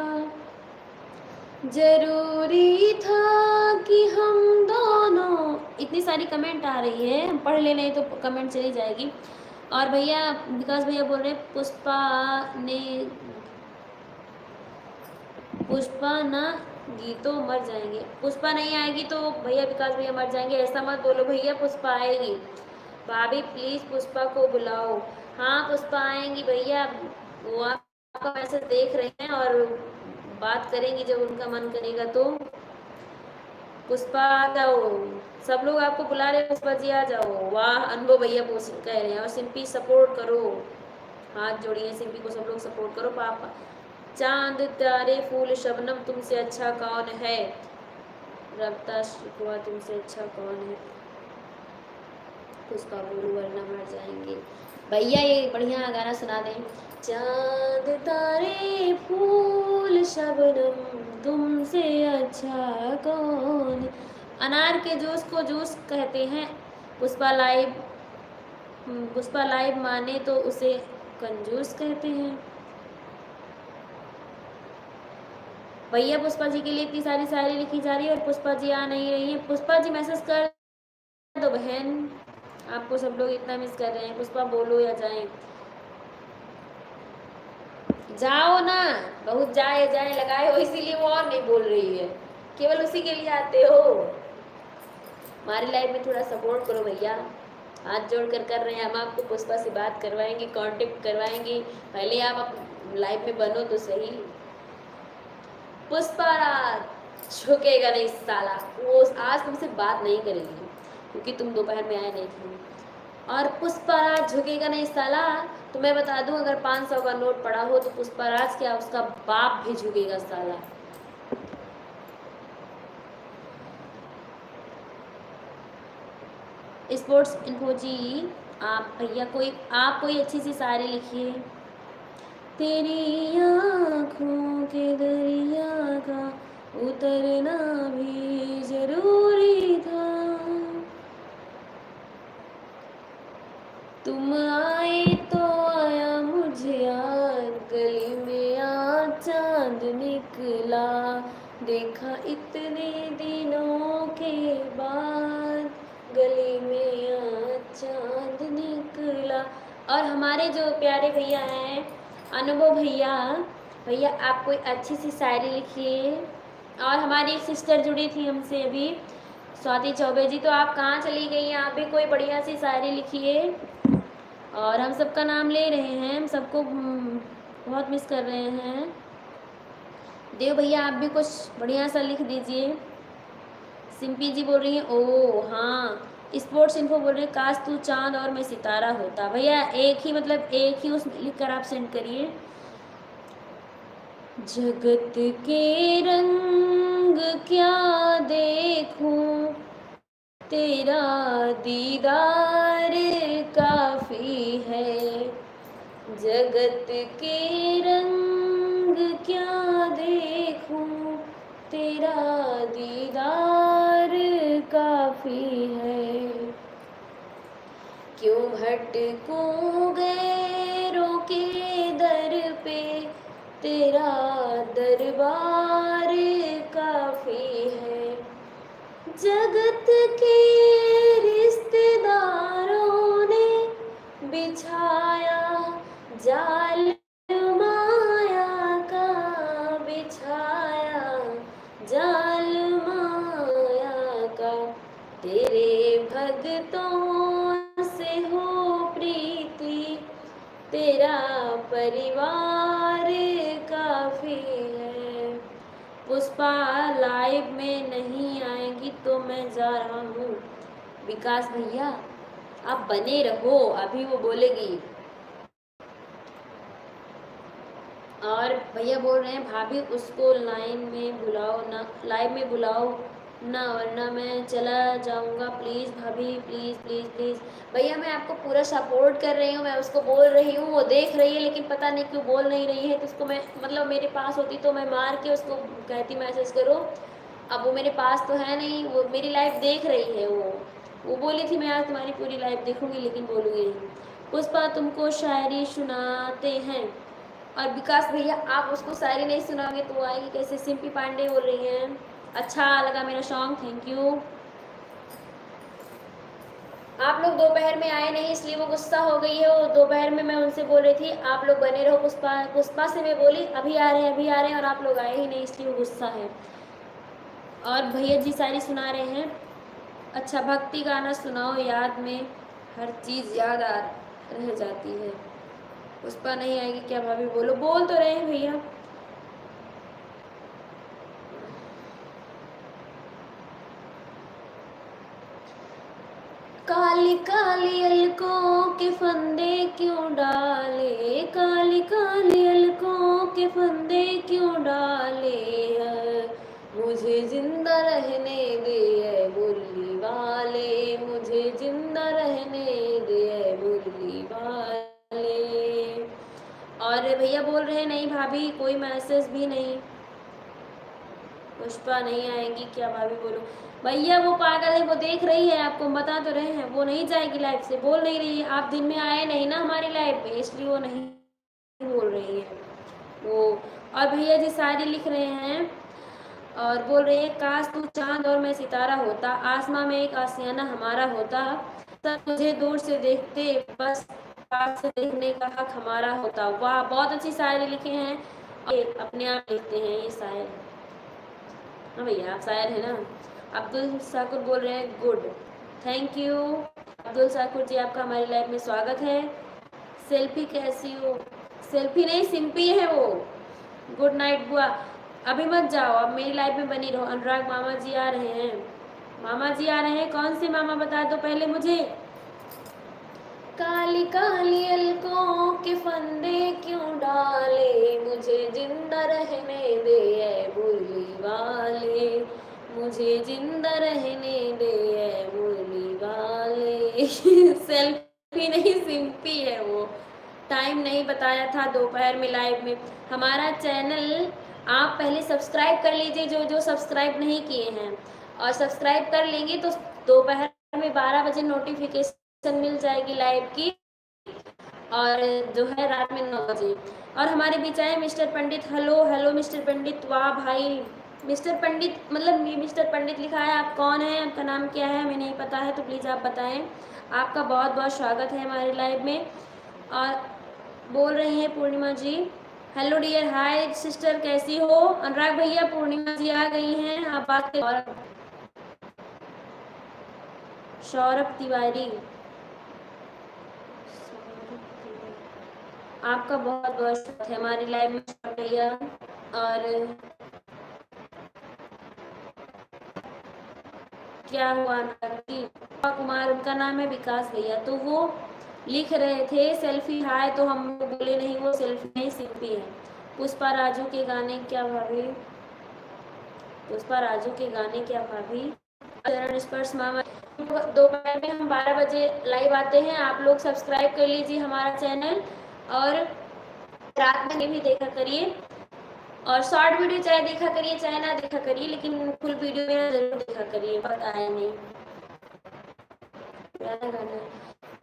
जरूरी था कि हम दोनों। इतनी सारी कमेंट आ रही है, पढ़ ले नहीं तो कमेंट चली जाएगी। और भैया विकास भैया बोल रहे हैं पुष्पा ना गीतो मर जाएंगे। पुष्पा नहीं आएगी तो भैया विकास भैया मर जाएंगे, ऐसा मत बोलो भैया। पुष्पा आएगी। भाभी प्लीज पुष्पा को बुलाओ। हाँ पुष्पा आएंगी भैया, वो आपका मैसेज देख रहे हैं और बात करेंगी जब उनका मन करेगा। तो पुष्पा आ जाओ, सब लोग आपको बुला रहे हैं। पुष्पा जी आ जाओ। वाह अनुभव भैया कह रहे हैं। और सिंपी सपोर्ट करो, हाथ जोड़िए सिंपी को सब लोग सपोर्ट करो। पापा चांद तारे फूल शबनम तुमसे अच्छा कौन है। रफ्ता शिकवा तुमसे अच्छा कौन है। पुष्पा बोलो वरना मर जाएंगे। भैया ये बढ़िया गाना सुना दें। चांद तारे फूल शबनम तुमसे अच्छा कौन। अनार के जूस को जूस कहते हैं। पुष्पा लाइव माने तो उसे कंजूस कहते हैं। भैया पुष्पा जी के लिए इतनी सारी शायरी लिखी जा रही है और पुष्पा जी आ नहीं रही है। पुष्पा जी मैसेज कर दो बहन, आपको सब लोग इतना मिस कर रहे हैं। पुष्पा बोलो या जाएं। जाओ ना, बहुत जाए जाए लगाए हो इसीलिए वो और नहीं बोल रही है, केवल उसी के लिए आते हो। हमारी लाइफ में थोड़ा सपोर्ट करो भैया, हाथ जोड़ कर रहे हैं हम आपको। पुष्पा से बात करवाएंगे, कांटेक्ट करवाएंगे। पहले आप लाइफ में बनो तो सही। पुष्पा झुकेगा नहीं साला, वो आज तुमसे बात नहीं करेगी। क्योंकि तुम दोपहर में आए नहीं थे। और पुष्पराज झुकेगा नहीं साला। तो मैं बता दूं, अगर 500 का नोट पड़ा हो तो पुष्पराज क्या उसका बाप भी झुकेगा साला। स्पोर्ट्स इन्फो जी, आप भैया कोई अच्छी सी शायरी लिखिए। तेरी आँखों के दरिया का उतरना भी जरूरी था, तुम आए तो आया मुझे याद, गली में आ चांद निकला, देखा इतने दिनों के बाद, गली में आ चांद निकला। और हमारे जो प्यारे भैया हैं अनुभव भैया, भैया आप कोई अच्छी सी शायरी लिखिए। और हमारी सिस्टर जुड़ी थी हमसे अभी, स्वाति चौबे जी, तो आप कहाँ चली गई हैं? आप भी कोई बढ़िया सी शायरी लिखिए। और हम सबका नाम ले रहे हैं, हम सबको बहुत मिस कर रहे हैं। देव भैया आप भी कुछ बढ़िया सा लिख दीजिए। सिंपी जी बोल रही हैं ओ हाँ। स्पोर्ट्स इन्फो बोल रहे हैं काश तू चांद और मैं सितारा होता। भैया एक ही मतलब एक ही उसमें लिख कर आप सेंड करिए। जगत के रंग क्या देखूं, तेरा दीदार काफी है। जगत के रंग क्या देखूं, तेरा दीदार काफी है। क्यों भटकूं गैरों के दर पे, तेरा दरबार काफी है। जगत के रिश्तेदारों ने बिछाया जाल माया का, बिछाया जाल माया का, तेरे भक्तों से हो प्रीति, तेरा परिवार काफी है। पुष्पा लाइव में नहीं आएंगी तो मैं जा रहा हूँ। विकास भैया आप बने रहो, अभी वो बोलेगी। और भैया बोल रहे हैं भाभी उसको लाइन में बुलाओ ना, लाइव में बुलाओ ना, वरना मैं चला जाऊंगा। प्लीज़ भाभी प्लीज़ प्लीज़ प्लीज़। भैया मैं आपको पूरा सपोर्ट कर रही हूँ, मैं उसको बोल रही हूँ, वो देख रही है लेकिन पता नहीं क्यों बोल नहीं रही है। तो उसको मैं मतलब मेरे पास होती तो मैं मार के उसको कहती मैसेज करो। अब वो मेरे पास तो है नहीं, वो मेरी लाइव देख रही है। वो बोली थी मैं आज तुम्हारी पूरी लाइव देखूंगी लेकिन बोलूँगी नहीं। पुष्पा तुमको शायरी सुनाते हैं। और विकास भैया आप उसको शायरी नहीं सुनाओगे तो वो आएगी कैसे? सिंपी पांडे बोल रही हैं अच्छा लगा मेरा सॉन्ग, थैंक यू। आप लोग दोपहर में आए नहीं इसलिए वो गुस्सा हो गई है। वो दोपहर में मैं उनसे बोल रही थी आप लोग बने रहो। पुष्पा से मैं बोली अभी आ रहे हैं अभी आ रहे हैं, और आप लोग आए ही नहीं इसलिए वो गुस्सा है। और भैया जी शायरी सुना रहे हैं। अच्छा भक्ति गाना सुनाओ, याद में हर चीज़ याद आ रह जाती है। पुष्पा नहीं आएगी क्या भाभी? बोलो, बोल तो रहे हैं भैया। काली काली अलकों के फंदे क्यों डाले, काली काली अलकों के फंदे क्यों डाले, मुझे जिंदा रहने दे मुरली वाले, मुझे जिंदा रहने दे मुरली वाले। और भैया बोल रहे नहीं भाभी कोई मैसेज भी नहीं। पुष्पा नहीं आएगी क्या भाभी? बोलो भैया वो पागल है, वो देख रही है, आपको बता तो रहे हैं वो नहीं जाएगी लाइव से, बोल नहीं रही है। आप दिन में आए नहीं ना हमारी लाइव पे इसलिए वो नहीं बोल रही है वो। और भैया जी शायरी लिख रहे हैं और बोल रहे हैं काश तू चांद और मैं सितारा होता, आसमां में एक आसियाना हमारा होता, सब तुझे दूर से देखते बस पास से देखने का हक हमारा होता। वाह बहुत अच्छी शायरी लिखे हैं, अपने आप लिखते हैं ये शायर। हाँ भैया आप शायर है ना। अब्दुल शाकुर बोल रहे हैं good, thank you Abdul Shakur जी, आपका हमारी लाइफ में स्वागत है। सेल्फी कैसी हो? सेल्फी नहीं सिंपी है वो। गुड नाइट बुआ, अभी मत जाओ, अब मेरी लाइफ में बनी रहो। अनुराग मामा जी आ रहे हैं। मामा जी आ रहे हैं, कौन से मामा बता दो पहले मुझे। काली काली अलकों के फंदे क्यों डाले, मुझे जिंदा रहने दे ऐ मुरली वाले, मुझे जिंदा रहने दे ऐ मुरली वाले। सेल्फी नहीं सिंपी है वो। टाइम नहीं बताया था दोपहर में लाइव में। हमारा चैनल आप पहले सब्सक्राइब कर लीजिए, जो जो सब्सक्राइब नहीं किए हैं, और सब्सक्राइब कर लेंगे तो दोपहर में 12 बजे नोटिफिकेशन मिल जाएगी लाइव की, और जो है रात में 9 बजे। और हमारे बीच आए मिस्टर पंडित। हेलो हेलो मिस्टर पंडित, वाह भाई। मिस्टर पंडित मतलब मिस्टर पंडित लिखा है, आप कौन हैं, आपका नाम क्या है, हमें नहीं पता है तो प्लीज़ आप बताएं। आपका बहुत बहुत स्वागत है हमारे लाइव में। और बोल रही हैं पूर्णिमा जी, हेलो डियर, हाय सिस्टर, कैसी हो। अनुराग भैया, पूर्णिमा जी आ गई हैं, आप बात करें। और सौरभ तिवारी, आपका बहुत बहुत स्वागत है हमारी लाइव में भैया। और क्या हुआ अनुराग कुमार, उनका नाम है विकास भैया, तो वो लिख रहे थे सेल्फी हाय, तो हम बोले नहीं वो सेल्फी नहीं सेल्फी है। पुष्पा राजू के गाने क्या भाभी, पुष्पा राजू के गाने क्या भाभी। चरण स्पर्श मामा, दोपहर में हम 12 बजे लाइव आते हैं, आप लोग सब्सक्राइब कर लीजिए हमारा चैनल, और रात में भी देखा करिए, और शॉर्ट वीडियो चाहे देखा करिए चाहे ना देखा करिए, लेकिन फुल वीडियो में जरूर देखा करिए, बात आया नहीं।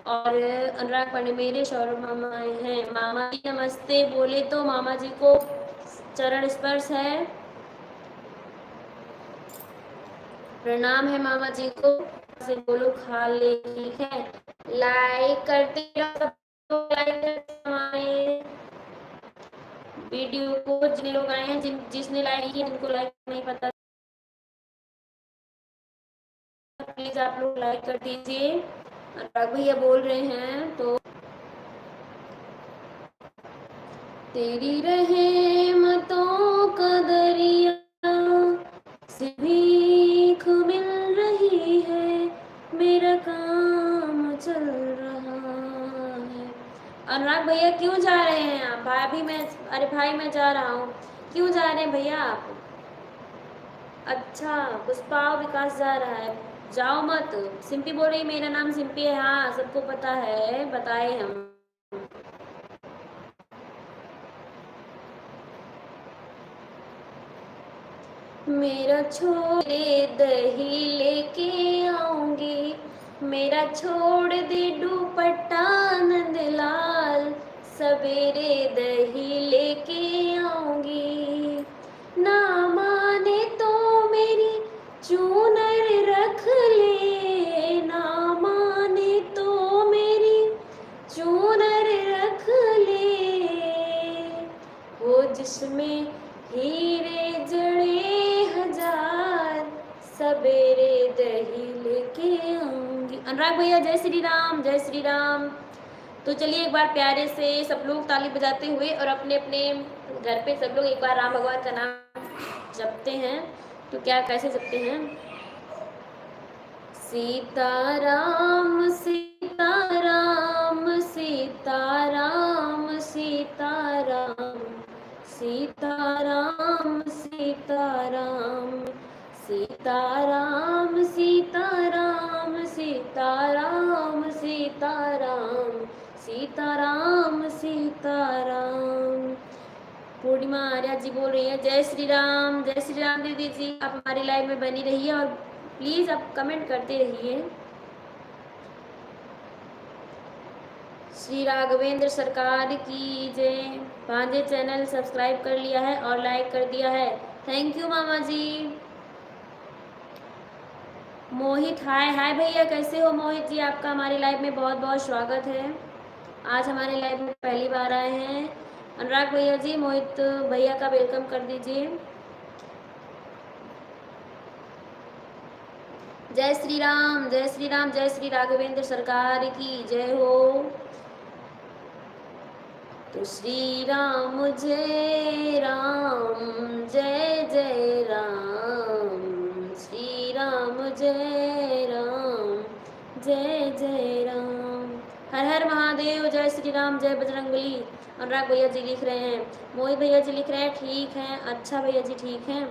और अनुराग पांडे, मेरे सौरभ मामा आए हैं। मामा जी नमस्ते बोले तो मामा जी को चरण स्पर्श है, प्रणाम है मामा जी को, से बोलो खा ले, ठीक है। लाइक करते रहो, लाइक करते हमारे वीडियो को, जिन लोग आए हैं, जिसने लाइक किया जिनको लाइक नहीं पता, प्लीज आप लोग लाइक कर दीजिए। अनुराग भैया बोल रहे हैं तो, तेरी रहमतों का दरिया से भीख मिल रही है, मेरा काम चल रहा है। अनुराग भैया क्यों जा रहे हैं आप, भाभी मैं, अरे भाई मैं जा रहा हूँ, क्यों जा रहे हैं भैया आप। अच्छा, पुष्पा विकास जा रहा है, जाओ मत। सिंपी बोल रही मेरा नाम सिंपी है, हाँ सबको पता है, बताए हम। मेरा छोड़े दही लेके आऊंगी, मेरा छोड़ दे दुपट्टा नंदलाल, सवेरे दही लेके आऊंगी, ना माने तो मेरी चूनर रख ले, ना माने तो मेरी चूनर रख ले, वो जिसमें हीरे जड़े हजार, सवेरे दही लेके आऊंगी। अनुराग भैया जय श्री राम, जय श्री राम। तो चलिए एक बार प्यारे से सब लोग ताली बजाते हुए, और अपने अपने घर पे सब लोग एक बार राम भगवान का नाम जपते हैं, तो क्या कैसे जपते हैं। सीताराम सीताराम सीताराम सीताराम सीताराम सीताराम सीताराम सीताराम सीताराम सीताराम सीताराम सीताराम। पूर्णिमा आर्या जी बोल रही है जय श्री राम, जय श्री राम दीदी जी, आप हमारी लाइव में बनी रहिए, और प्लीज़ आप कमेंट करते रहिए। श्री राघवेंद्र सरकार की जय। भांजे चैनल सब्सक्राइब कर लिया है और लाइक कर दिया है, थैंक यू मामा जी। मोहित हाय, हाय भैया कैसे हो मोहित जी, आपका हमारी लाइव में बहुत बहुत स्वागत है, आज हमारे लाइव में पहली बार आए हैं। अनुराग भैया जी मोहित भैया का वेलकम कर दीजिए। जय श्री राम, जय श्री राम, जय श्री राघवेंद्र सरकार की जय हो। तो श्री राम जय राम, जय जय राम, श्री राम राम जय राम, जय जय राम। हर हर महादेव, जय श्री राम, जय बजरंगबली। अनुराग भैया जी लिख रहे हैं, मोहित भैया जी लिख रहे हैं ठीक है। अच्छा भैया जी ठीक है,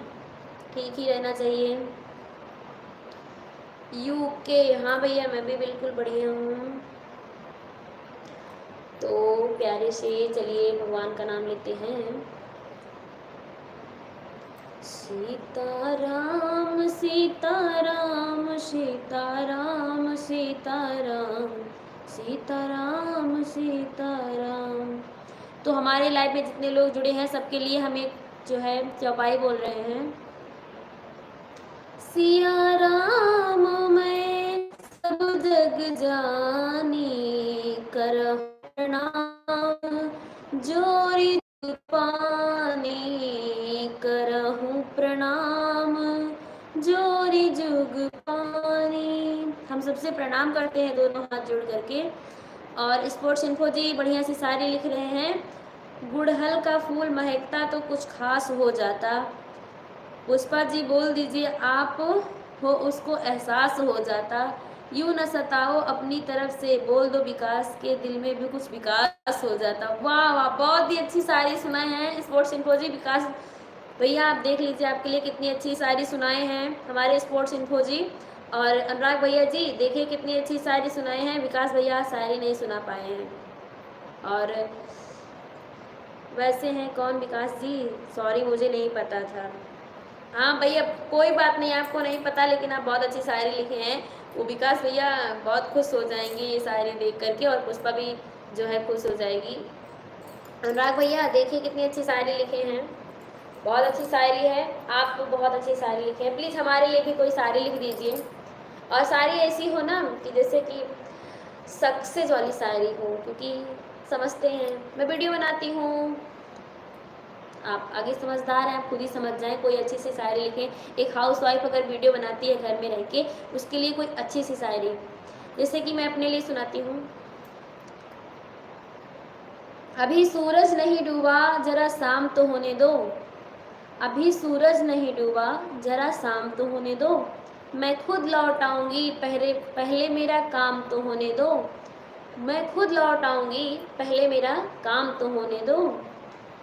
ठीक ही रहना चाहिए। यूके, हाँ भैया मैं भी बिल्कुल बढ़िया हूँ। तो प्यारे से चलिए भगवान का नाम लेते हैं। सीताराम सीताराम सीताराम सीताराम सीताराम सीताराम। तो हमारे लाइव में जितने लोग जुड़े हैं सबके लिए हम एक जो है चौपाई बोल रहे हैं। सिया राम मैं सब जग जानी, करहु प्रणाम जोरि पानी, करहु प्रणाम जोरि जुग पानी। हम सबसे प्रणाम करते हैं दोनों हाथ जोड़ करके। और स्पोर्ट्स इन्फो जी बढ़िया सी सारी लिख रहे हैं, गुड़हल का फूल महकता तो कुछ खास हो जाता। पुष्पा जी बोल दीजिए आप हो उसको एहसास हो जाता। यूं न सताओ अपनी तरफ से, बोल दो विकास के दिल में भी कुछ विकास हो जाता। वाह वाह, बहुत ही अच्छी शायरी सुनाए हैं स्पोर्ट्स इन्फो जी। विकास भैया आप देख लीजिए आपके लिए कितनी अच्छी शायरी सुनाए हैं हमारे स्पोर्ट्स इन्फो जी। और अनुराग भैया जी देखिए कितनी अच्छी शायरी सुनाए हैं। विकास भैया शायरी नहीं सुना पाए हैं। और वैसे हैं कौन विकास जी, सॉरी मुझे नहीं पता था। हाँ भैया कोई बात नहीं, आपको नहीं पता लेकिन आप बहुत अच्छी शायरी लिखे हैं। वो विकास भैया बहुत खुश हो जाएंगे ये शायरी देख करके, और पुष्पा भी जो है खुश हो जाएगी। अनुराग भैया देखिए कितनी अच्छी शायरी लिखे हैं, बहुत अच्छी शायरी है। आप बहुत अच्छी शायरी लिखे हैं, प्लीज़ हमारे लिए भी कोई शायरी लिख दीजिए। और शायरी ऐसी हो ना कि जैसे कि सक्सेस वाली शायरी हो, क्योंकि समझते हैं मैं वीडियो बनाती हूँ, आप आगे समझदार हैं, आप खुद ही समझ जाएं। कोई अच्छी सी शायरी लिखें। एक हाउसवाइफ अगर वीडियो बनाती है घर में रह के, उसके लिए कोई अच्छी सी शायरी, जैसे कि मैं अपने लिए सुनाती हूँ। अभी सूरज नहीं डूबा जरा शाम तो होने दो, अभी सूरज नहीं डूबा जरा शाम तो होने दो, मैं खुद लौट आऊँगी पहले पहले मेरा काम तो होने दो, मैं खुद लौट आऊँगी पहले मेरा काम तो होने दो।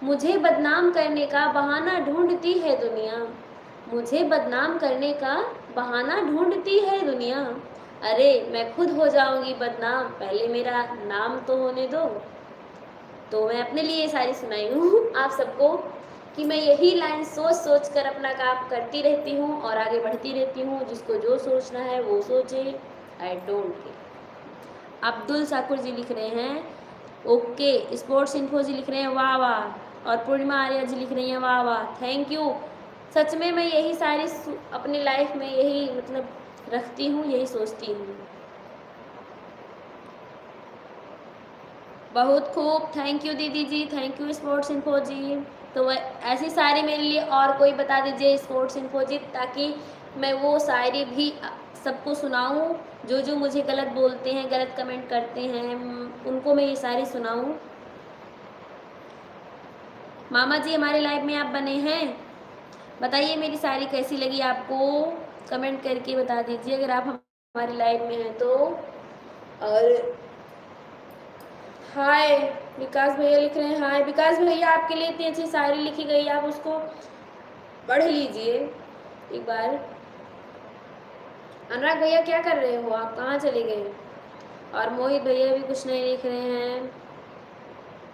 मुझे बदनाम करने का बहाना ढूंढती है दुनिया, मुझे बदनाम करने का बहाना ढूंढती है दुनिया, अरे मैं खुद हो जाऊंगी बदनाम पहले मेरा नाम तो होने दो। तो मैं अपने लिए ये सारी सुनाई हूँ आप सबको कि मैं यही लाइन सोच सोच कर अपना काम करती रहती हूँ और आगे बढ़ती रहती हूँ। जिसको जो सोचना है वो सोचे, I don't care. Abdul Shakur जी लिख रहे हैं ओके, स्पोर्ट्स इन्फो जी लिख रहे हैं वाह वाह, और पूर्णिमा आर्या जी लिख रही हैं वाह वाह, थैंक यू। सच में मैं यही सारी अपनी लाइफ में यही मतलब रखती हूँ, यही सोचती हूँ। बहुत खूब, थैंक यू दीदी जी, थैंक यू स्पोर्ट्स इन्फो जी। तो ऐसी शायरी मेरे लिए और कोई बता दीजिए स्पोर्ट्स इन्फो जी, ताकि मैं वो शायरी भी सबको सुनाऊं। जो जो मुझे गलत बोलते हैं, गलत कमेंट करते हैं, उनको मैं ये शायरी सुनाऊं। मामा जी हमारे लाइव में आप बने हैं, बताइए मेरी शायरी कैसी लगी आपको, कमेंट करके बता दीजिए अगर आप हमारे लाइव में हैं तो। और हाय विकास भैया लिख रहे हैं हाय। विकास भैया आपके लिए इतनी अच्छी शायरी लिखी गई, आप उसको पढ़ लीजिए एक बार। अनुराग भैया क्या कर रहे हो आप, कहाँ चले गए। और मोहित भैया भी कुछ नहीं लिख रहे हैं।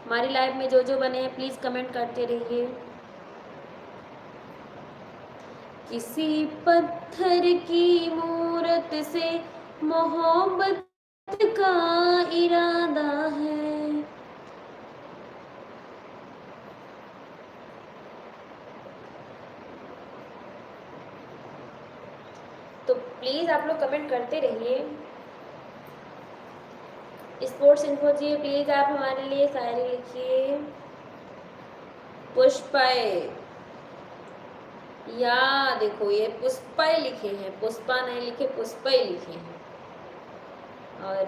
हमारी लाइव में जो जो बने हैं प्लीज़ कमेंट करते रहिए। किसी पत्थर की मूरत से मोहब्बत का इरादा है, तो प्लीज़ आप लोग कमेंट करते रहिए। स्पोर्ट्स इन्फो जी प्लीज़ आप हमारे लिए शायरी लिखिए। पुष्पय, या देखो ये पुष्पय लिखे हैं, पुष्पा नहीं लिखे, पुष्पय लिखे हैं। और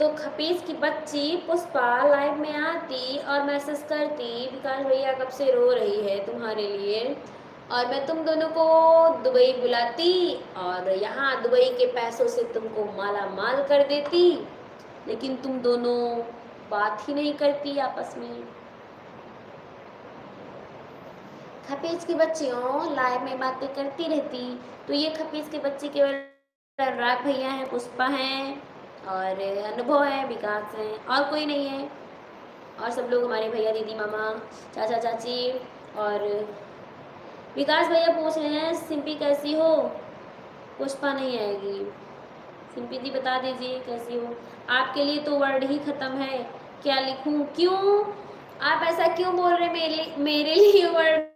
तो खपीस की बच्ची पुष्पा लाइव में आती और मैसेज करती विकास भैया कब से रो रही है तुम्हारे लिए, और मैं तुम दोनों को दुबई बुलाती और यहाँ दुबई के पैसों से तुमको माला माल कर देती, लेकिन तुम दोनों बात ही नहीं करती आपस में। खपीज की बच्चियों लाइव में बातें करती रहती। तो ये खपीज के बच्चे केवल अनुराग भैया हैं, पुष्पा हैं और अनुभव है, विकास है, और कोई नहीं है। और सब लोग हमारे भैया दीदी मामा चाचा चाची। और विकास भैया पूछ रहे हैं सिंपी कैसी हो? पुष्पा नहीं आएगी। सिंपी दी बता दीजिए कैसी हो? आपके लिए तो वर्ड ही खत्म है, क्या लिखूं? क्यों आप ऐसा क्यों बोल रहे? मेरे लिए वर्ड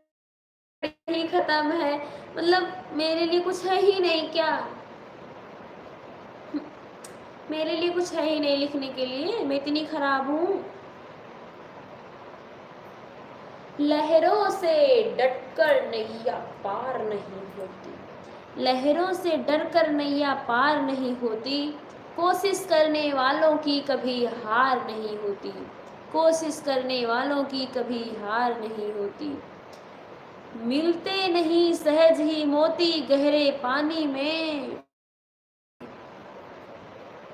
ही खत्म है, मतलब मेरे लिए कुछ है ही नहीं क्या? मेरे लिए कुछ है ही नहीं लिखने के लिए, मैं इतनी खराब हूँ? लहरों से डटकर नैया पार नहीं होती, लहरों से डरकर नैया पार नहीं होती, कोशिश करने वालों की कभी हार नहीं होती, कोशिश करने वालों की कभी हार नहीं होती। मिलते नहीं सहज ही मोती गहरे पानी में।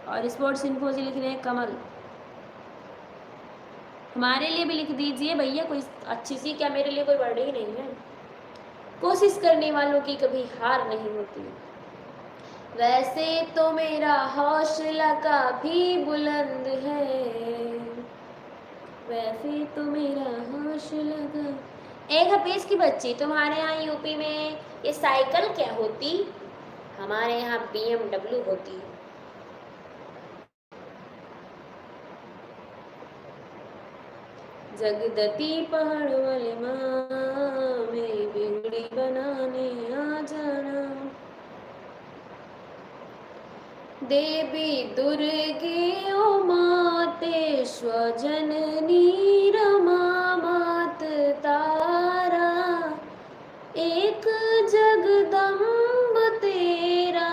और स्पोर्ट्स इन्फो जी लिख रहे हैं कमल। हमारे लिए भी लिख दीजिए भैया कोई अच्छी सी, क्या मेरे लिए कोई वर्ड ही नहीं है। कोशिश करने वालों की कभी हार नहीं होती। वैसे तो मेरा हौसला काफी बुलंद है, वैसे तो मेरा हौसला का। एक हफीज की बच्ची, तुम्हारे यहाँ यूपी में ये साइकिल क्या होती? हमारे यहाँ BMW होती है। जगदती पहाड़ वाले माँ मेरी बिगड़ी बनाने आ जाना। देवी दुर्गे ओ माते स्वजननी रमा मात तारा, एक जगदम्ब तेरा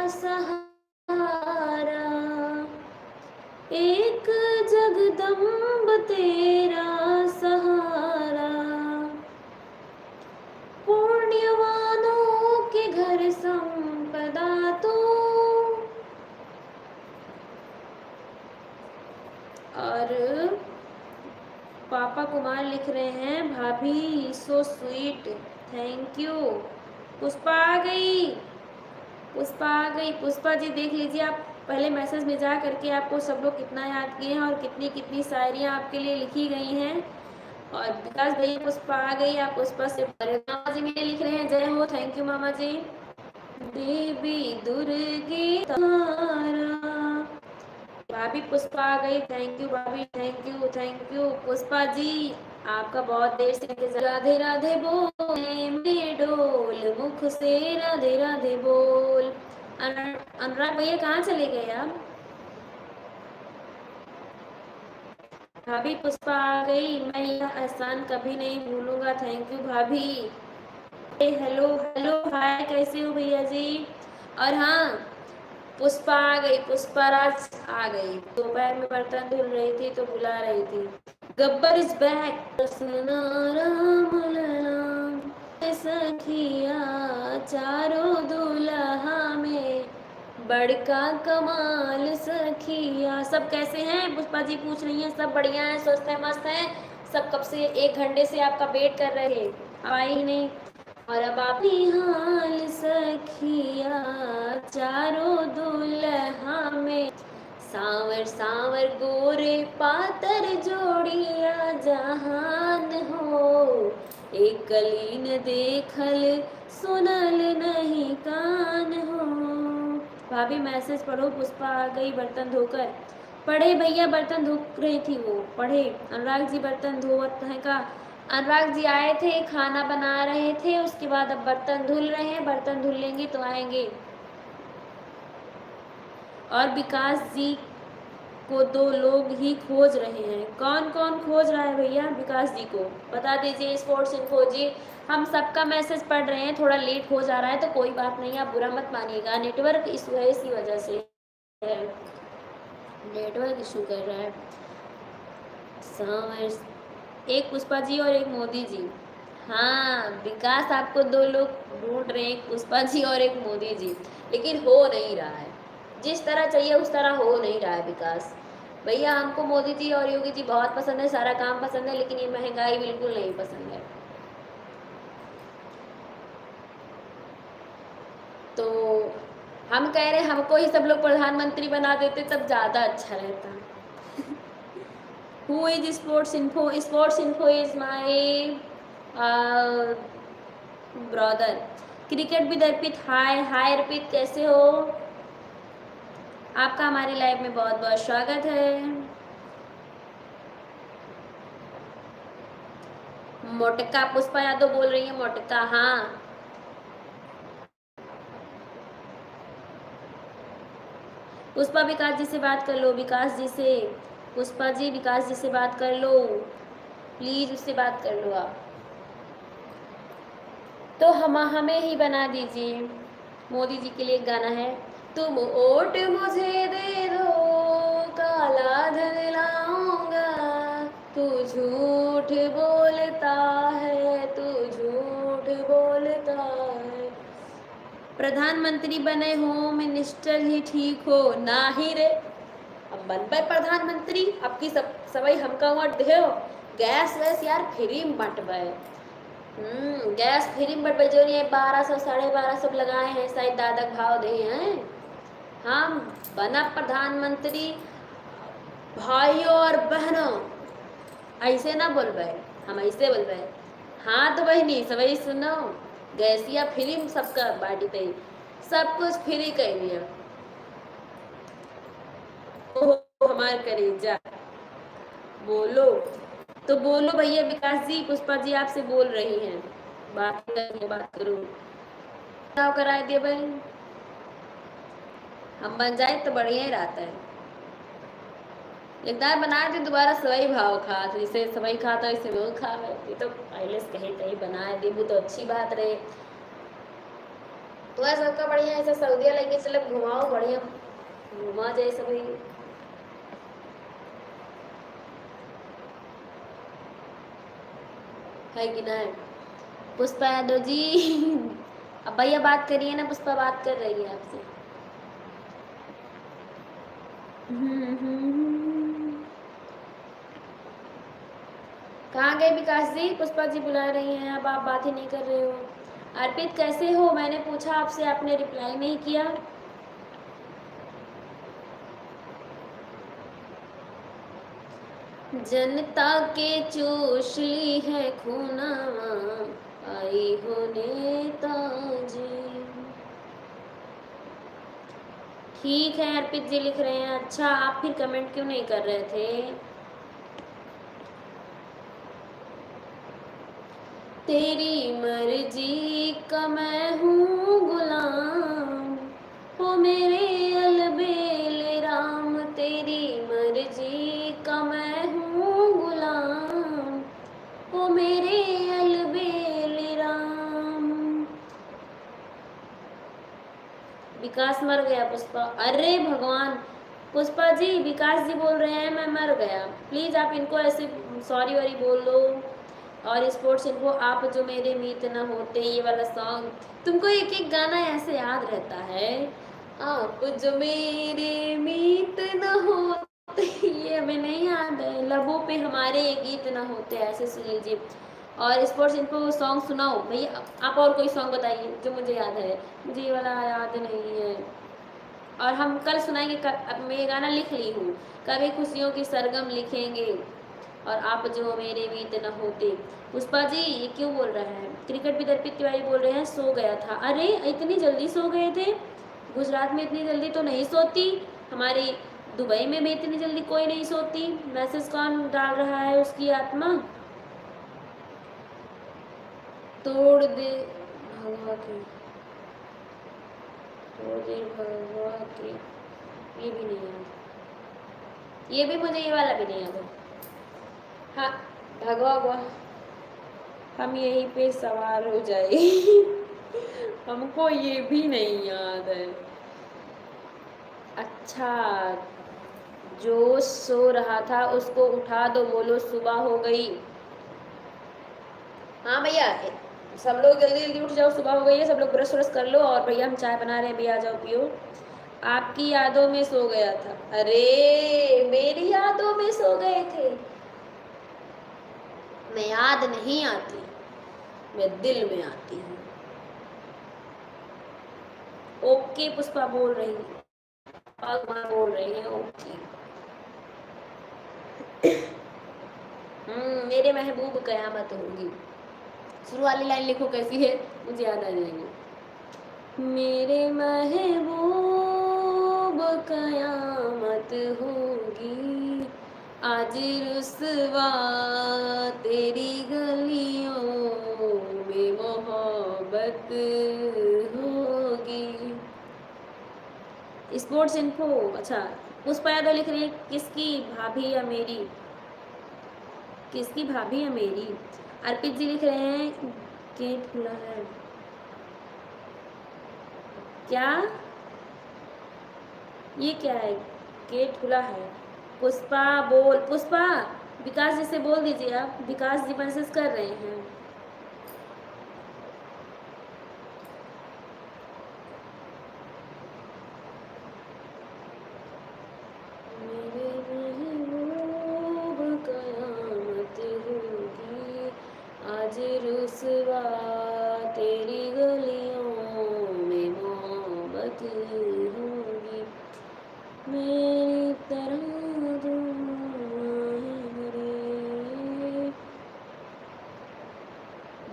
सहारा, एक जगदम्ब तेरा सहारा, पुण्यवानों के घर संपदा तो। और पापा कुमार लिख रहे हैं भाभी so sweet, thank you. Pushpa आ गई, पुष्पा आ गई। पुष्पा जी देख लीजिए आप पहले मैसेज में जा करके आपको सब लोग कितना याद किए हैं और कितनी कितनी शायरियाँ आपके लिए लिखी गई हैं। और विकास भैया पुष्पा आ गई, आप पुष्पा से मामा जी मेरे लिख रहे हैं जय हो, थैंक यू मामा जी। देवी दुर्गे तारा, भाभी पुष्पा आ गई, थैंक यू भाभी, thank you thank you. Pushpa ji आपका बहुत देर से इंतजार। राधे राधे बोले मेरे डोल मुख से, राधे राधे बोल। अनुराग भैया कहाँ चले गए आप? भाभी पुष्पा आ गई, मैं यह एहसान कभी नहीं भूलूंगा, थैंक यू भाभी। हेलो हेलो हाय, कैसे हो भैया जी? और हाँ पुष्पा आ गई, पुष्पा राज आ गई। दोपहर में बर्तन धुल रही थी तो बुला रही थी। Gabbar is back. सखिया चारों दूल्हा में बड़का कमाल सखिया। सब कैसे हैं? पुष्पा जी पूछ रही हैं। सब बढ़िया है, स्वस्थ है, मस्त है। सब कब से 1 घंटे से आपका वेट कर रहे थे, आई ही नहीं। और अब आप हाल सखिया चारों दुल्हा में, सांवर सांवर गोरे पातर जोड़िया जहान हो, एक कली न देखल सुनल नहीं कान हो। भाभी मैसेज पढ़ो, पुष्पा आ गई बर्तन धोकर। पढ़े भैया, बर्तन धो रही थी वो, पढ़े। अनुराग जी बर्तन धोवत है का? अनुराग जी आए थे, खाना बना रहे थे, उसके बाद अब बर्तन धुल रहे हैं, बर्तन धुल लेंगे तो आएंगे। और विकास जी को 2 लोग ही खोज रहे हैं। कौन कौन खोज रहा है भैया विकास जी को? बता दीजिए स्पोर्ट्स इन्फो जी। हम सबका मैसेज पढ़ रहे हैं, थोड़ा लेट हो जा रहा है तो कोई बात नहीं, आप बुरा मत मानिएगा। नेटवर्क इशू है, इसी वजह से है, नेटवर्क इशू कर रहा है। एक पुष्पा जी और एक मोदी जी। हाँ विकास, आपको दो लोग ढूंढ रहे हैं, एक पुष्पा जी और एक मोदी जी, लेकिन हो नहीं रहा है जिस तरह चाहिए उस तरह हो नहीं रहा है विकास। भैया हमको मोदी जी और योगी जी बहुत पसंद है, सारा काम पसंद है, लेकिन ये महंगाई बिल्कुल नहीं पसंद है। तो हम कह रहे हैं हमको ही सब लोग प्रधानमंत्री बना देते तब ज़्यादा अच्छा रहता। Who is sports info? Sports info is my brother. Cricket with Arpit, hi hi Arpit, कैसे हो? आपका हमारी लाइफ में बहुत बहुत स्वागत है। मोटका, पुष्पा यादव बोल रही है मोटका, हाँ। पुष्पा विकास जी से बात कर लो, विकास जी से, पुष्पा जी विकास जी से बात कर लो प्लीज, उससे बात कर लो आप। तो हमें ही बना दीजिए। मोदी जी के लिए एक गाना है, तुम वोट मुझे दे दो काला धन लाऊंगा, तू झूठ बोलता है, तू झूठ बोलता है। प्रधानमंत्री बने हो मिनिस्टर ही ठीक हो, ना ही रे अब बन पाए प्रधानमंत्री, आपकी सब सवई हमका वोट दे। गैस वैस यार फ्री में बंटवाए, गैस फ्री में बंटवाए, जो ये 1200 1250 लगाए हैं, शायद दादा भाव दे हैं। हम बना प्रधानमंत्री, भाइयों और बहनों ऐसे ना बोल पाए, हम ऐसे बोल पाए। हाँ तो बहनी सवई सुनो, गैसिया फ्री में सबका बांटते, सब कुछ फ्री कर लिया। हमारे करेजा बोलो तो बोलो भैया, विकास जी पुष्पा जी आपसे बोल रही हैं, बात करिए, बात करो। चुनाव कराए दिए भाई, हम बन जाए तो बढ़िया ही रहता है। लेकिन बनाए थे दोबारा सवई भाव खा, जैसे सवई खाता वैसे वो खा, ये तो पहले से कहीं कहीं बनाए दी, वो तो अच्छी बात रहे। तो सबका बढ़िया ऐसा सऊदिया लेके चले घुमाओ, बढ़िया घुमा जाए सभी। है कि ना? पुष्पा यादव जी अब भैया बात करिए ना, पुष्पा बात कर रही है आपसे। कहाँ गए विकास जी? पुष्पा जी बुला रही हैं, अब आप बात ही नहीं कर रहे हो। अर्पित कैसे हो? मैंने पूछा आपसे, आपने रिप्लाई नहीं किया। जनता के चूस ली है खूनावा, आई हो नेताजी। ठीक है, अर्पित जी लिख रहे हैं। अच्छा, आप फिर कमेंट क्यों नहीं कर रहे थे? तेरी मर्जी का मैं हूँ गुलाम, हो मेरे अलबेले राम, तेरी मर्जी का मैं हूँ गुलाम, हो मेरे अलबेले राम। विकास मर गया पुष्पा, अरे भगवान। पुष्पा जी विकास जी बोल रहे हैं मैं मर गया, प्लीज आप इनको ऐसे सॉरी वॉरी बोल दो। और स्पोर्ट्स इनको, आप जो मेरे मीत न होते, ये वाला सॉन्ग तुमको एक एक गाना ऐसे याद रहता है, आप जो मेरे मीत न होते, ये हमें नहीं याद है, लबों पे हमारे ये गीत न होते, ऐसे सुन लीजिए। और स्पोर्ट्स इनको सॉन्ग सुनाओ भैया, आप और कोई सॉन्ग बताइए जो मुझे याद है, मुझे ये वाला याद नहीं है। और हम कल सुनाएंगे, अब मैं ये गाना लिख ली हूँ, कभी खुशियों की सरगम लिखेंगे, और आप जो मेरे मीत न होते। पुष्पा जी ये क्यों बोल रहा है? क्रिकेट भी दर्पित तिवारी बोल रहे हैं सो गया था, अरे इतनी जल्दी सो गए थे? गुजरात में इतनी जल्दी तो नहीं सोती, हमारी दुबई में भी इतनी जल्दी कोई नहीं सोती। मैसेज कौन डाल रहा है? उसकी आत्मा तोड़ दे भगवा की, तोड़ दे भगवा की, ये भी नहीं याद, ये भी मुझे ये वाला भी नहीं याद है। हाँ भगवा हुआ, हम यहीं पे सवार हो जाए हमको ये भी नहीं याद है। अच्छा, जो सो रहा था उसको उठा दो, बोलो सुबह हो गई। हाँ भैया, सब लोग जल्दी जल्दी उठ जाओ, सुबह हो गई है, सब लोग ब्रश व्रश कर लो। और भैया हम चाय बना रहे हैं, भैया आ जाओ पियो। आपकी यादों में सो गया था। अरे मेरी यादों में सो गए थे। मैं याद नहीं आती, मैं दिल में आती हूँ। ओके पुष्पा बोल रही है, बोल रही है ओके। मेरे महबूब कयामत होगी। शुरू वाली लाइन लिखो कैसी है, मुझे याद आ जाएगी। मेरे महबूब कयामत होगी, आज रुसवा तेरी गलियों में मोहब्बत होगी। स्पोर्ट्स इन्फो, अच्छा पुष्पा यादव लिख रही है किसकी भाभी या मेरी, किसकी भाभी या मेरी। अर्पित जी लिख रहे हैं गेट खुला है क्या, ये क्या है, गेट खुला है। पुष्पा बोल, पुष्पा विकास जी से बोल दीजिए, आप विकास जी मैसेज कर रहे हैं। आज रुसवा तेरी गलियों में मोहब्बत होगी, मेरी तरह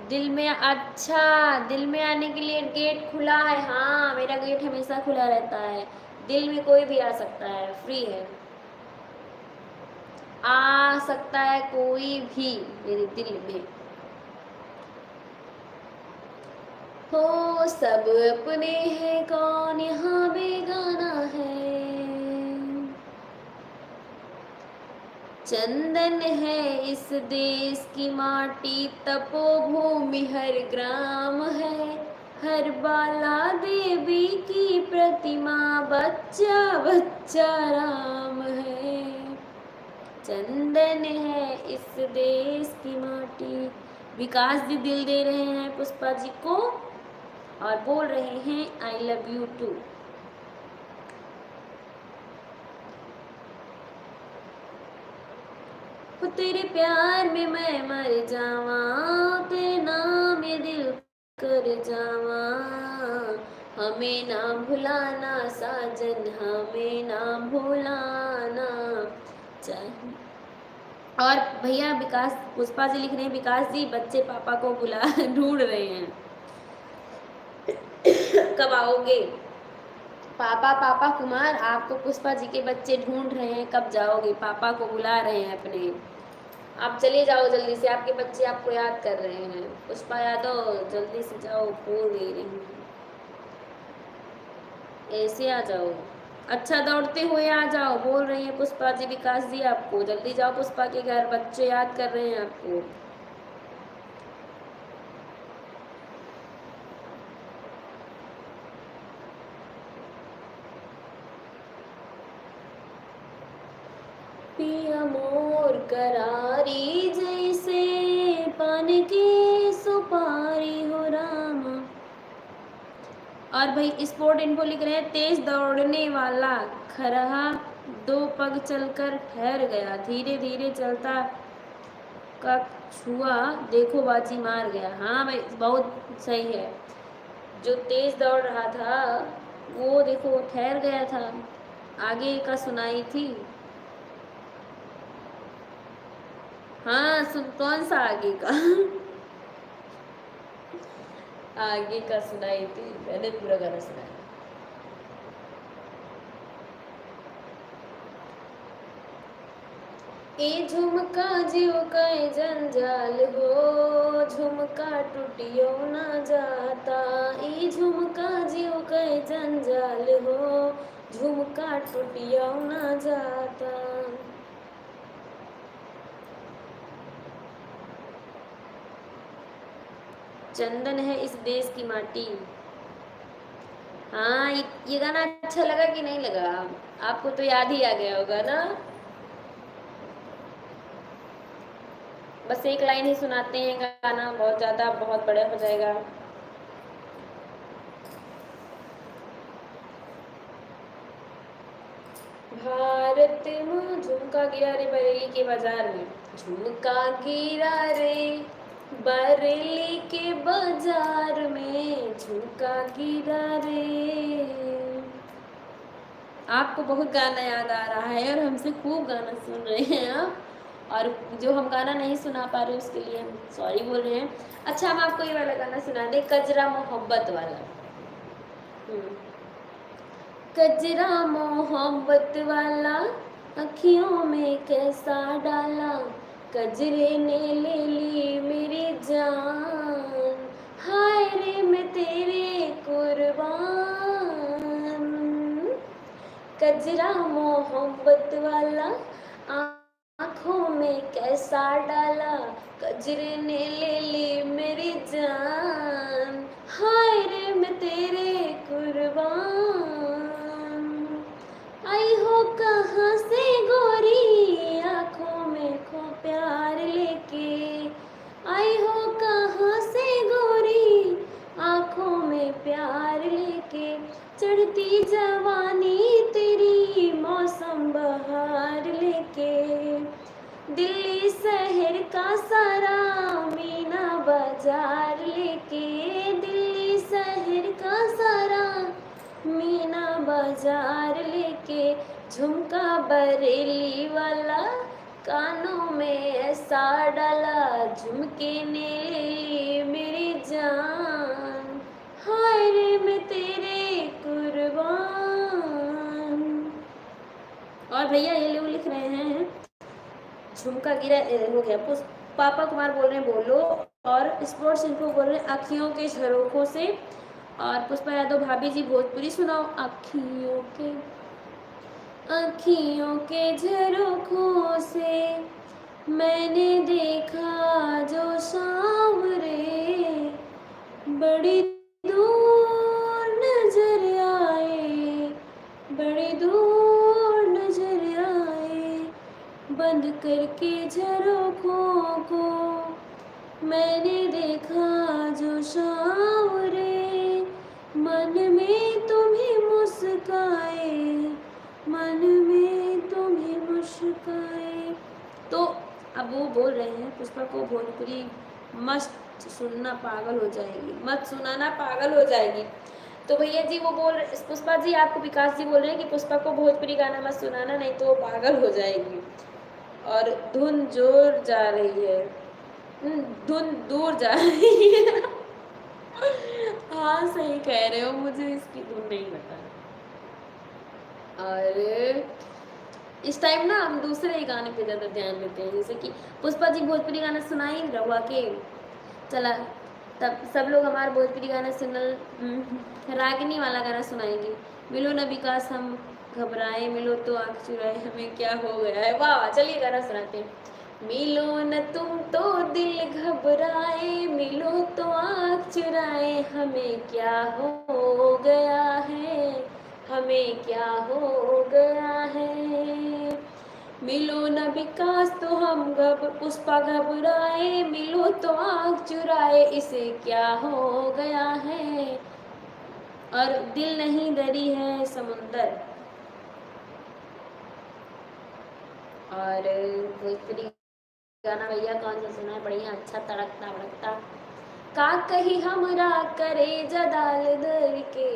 दिल में। अच्छा, दिल में आने के लिए गेट खुला है। हाँ मेरा गेट हमेशा खुला रहता है, दिल में कोई भी आ सकता है, फ्री है, आ सकता है कोई भी मेरे दिल में। हो सब अपने हैं, कौन यहाँ बेगाना है, चंदन है इस देश की माटी, तपोभूमि हर ग्राम है, हर बाला देवी की प्रतिमा, बच्चा बच्चा राम है, चंदन है इस देश की माटी। विकास जी दिल दे रहे हैं पुष्पा जी को और बोल रहे हैं आई लव यू टू। तेरे प्यार में मैं मर जावा, तेरे नाम ये दिल कर जावा, हमें ना भुलाना साजन, हमें ना भुलाना चाहिए। और भैया विकास, पुष्पा जी लिख रहे हैं विकास जी बच्चे पापा को बुला ढूंढ रहे हैं, कब आओगे पापा, पापा कुमार आपको पुष्पा जी के बच्चे ढूंढ रहे हैं, कब जाओगे, पापा को बुला रहे हैं अपने, आप चले जाओ जल्दी से, आपके बच्चे आपको याद कर रहे हैं। पुष्पा यादव जल्दी से जाओ, बोल दे रही हूँ, ऐसे आ जाओ, अच्छा दौड़ते हुए आ जाओ, बोल रही है पुष्पा जी विकास जी आपको, जल्दी जाओ पुष्पा के घर, बच्चे याद कर रहे हैं आपको। पिया मोर करारी जैसे पान की सुपारी हो रामा। और भाई स्पोर्ट इन्फो लिख रहे हैं तेज दौड़ने वाला खरहा दो पग चलकर ठहर गया, धीरे धीरे चलता का छुआ देखो बाजी मार गया। हाँ भाई बहुत सही है, जो तेज दौड़ रहा था वो देखो ठहर गया था, आगे का सुनाई थी। हाँ सुन, कौन सा आगे का आगे का सुनाई थी, मैंने पूरा गाना सुनाया। ए झुमका जियो कई जंजाल हो, झुमका टूटियो ना जाता, ए झुमका जियो कई जंजाल हो, झुमका टूटियो ना जाता। चंदन है इस देश की माटी। हाँ ये गाना अच्छा लगा कि नहीं लगा, आपको तो याद ही आ गया होगा ना। बस एक लाइन ही सुनाते हैं गाना, बहुत ज़्यादा बहुत बड़ा हो जाएगा। भारत में झुमका गिरा रे बरेली के बाजार में, झुमका गिरा रे बरेली के बाजार में, झुमका गिरा रे। आपको बहुत गाना याद आ रहा है और हमसे खूब गाना सुन रहे हैं आप, और जो हम गाना नहीं सुना पा रहे उसके लिए हम सॉरी बोल रहे हैं। अच्छा, हम आपको ये वाला गाना सुना दे, कजरा मोहब्बत वाला। कजरा मोहब्बत वाला अखियों में कैसा डाला, कजरे ने ले ली मेरी जान, हाय रे मैं तेरे कुर्बान। कजरा मोहब्बत वाला आँखों में कैसा डाला, कजरे ने ले ली मेरी जान, हाय रे मैं तेरे कुर्बान। आई हो कहाँ से गोरी आँखों में खो प्यार लेके, आई हो कहाँ से गोरी आँखों में प्यार लेके, चढ़ती जवानी तेरी मौसम बहार लेके, दिल्ली शहर का सारा मीना बाजार लेके, दिल्ली शहर का सारा मीना बाजार लेके, झुमका बरेली वाला कानों में ऐसा डाला, झुमके ने ले ली मेरी जान, हाय रे मैं तेरे कुर्बान। और भैया ये लोग लिख रहे हैं, झुमका गिरा हो गया, पापा कुमार बोल रहे हैं बोलो, और स्पोर्ट्स इन्फो बोल रहे हैं आँखियों के झरोखों से, और पुष्पा यादव भाभी जी भोजपुरी सुनाओ। आँखियों के झरोखों से मैंने देखा जो सांवरे, बड़ी दूर नजर आए, बड़ी दूर नजर आए, बंद करके झरोखों को मैंने देखा जो सांवरे, मन में तुम्हें मुस्काए, मन में तुम्हें मुस्काए। तो अब वो बोल रहे हैं पुष्पा को भोजपुरी मस्त सुनना, पागल हो जाएगी, मत सुनाना पागल हो जाएगी। तो भैया जी वो बोल रहे, पुष्पा जी आपको विकास जी बोल रहे हैं कि पुष्पा को भोजपुरी गाना मत सुनाना, नहीं तो वो पागल हो जाएगी। और धुन जोर जा रही है, धुन दूर जा रही है। हाँ सही कह रहे हो, मुझे इसकी धुन नहीं पता। और इस टाइम ना हम दूसरे गाने पे ज़्यादा ध्यान देते हैं, जैसे कि पुष्पा जी भोजपुरी गाना सुनाई रहुआ के, चला तब सब लोग हमारा भोजपुरी गाना सुनल, रागिनी वाला गाना सुनाएंगे, मिलो न विकास हम घबराए, मिलो तो आँख चुराए हमें क्या हो गया है। वाह वाह, चलिए गाना सुनाते हैं। मिलो न तुम तो दिल घबराए, मिलो तो आँख चुराए हमें क्या हो गया है, हमें क्या हो गया है। मिलो न विकास तो हम पुष्पा घबराए, मिलो तो आँख चुराए इसे क्या हो गया है, और दिल नहीं दरी है समुंदर। और भोजपुरी गाना भैया कौन सा सुना है, बढ़िया अच्छा तड़कता भड़कता। का कही हमरा करे जदाल दर के,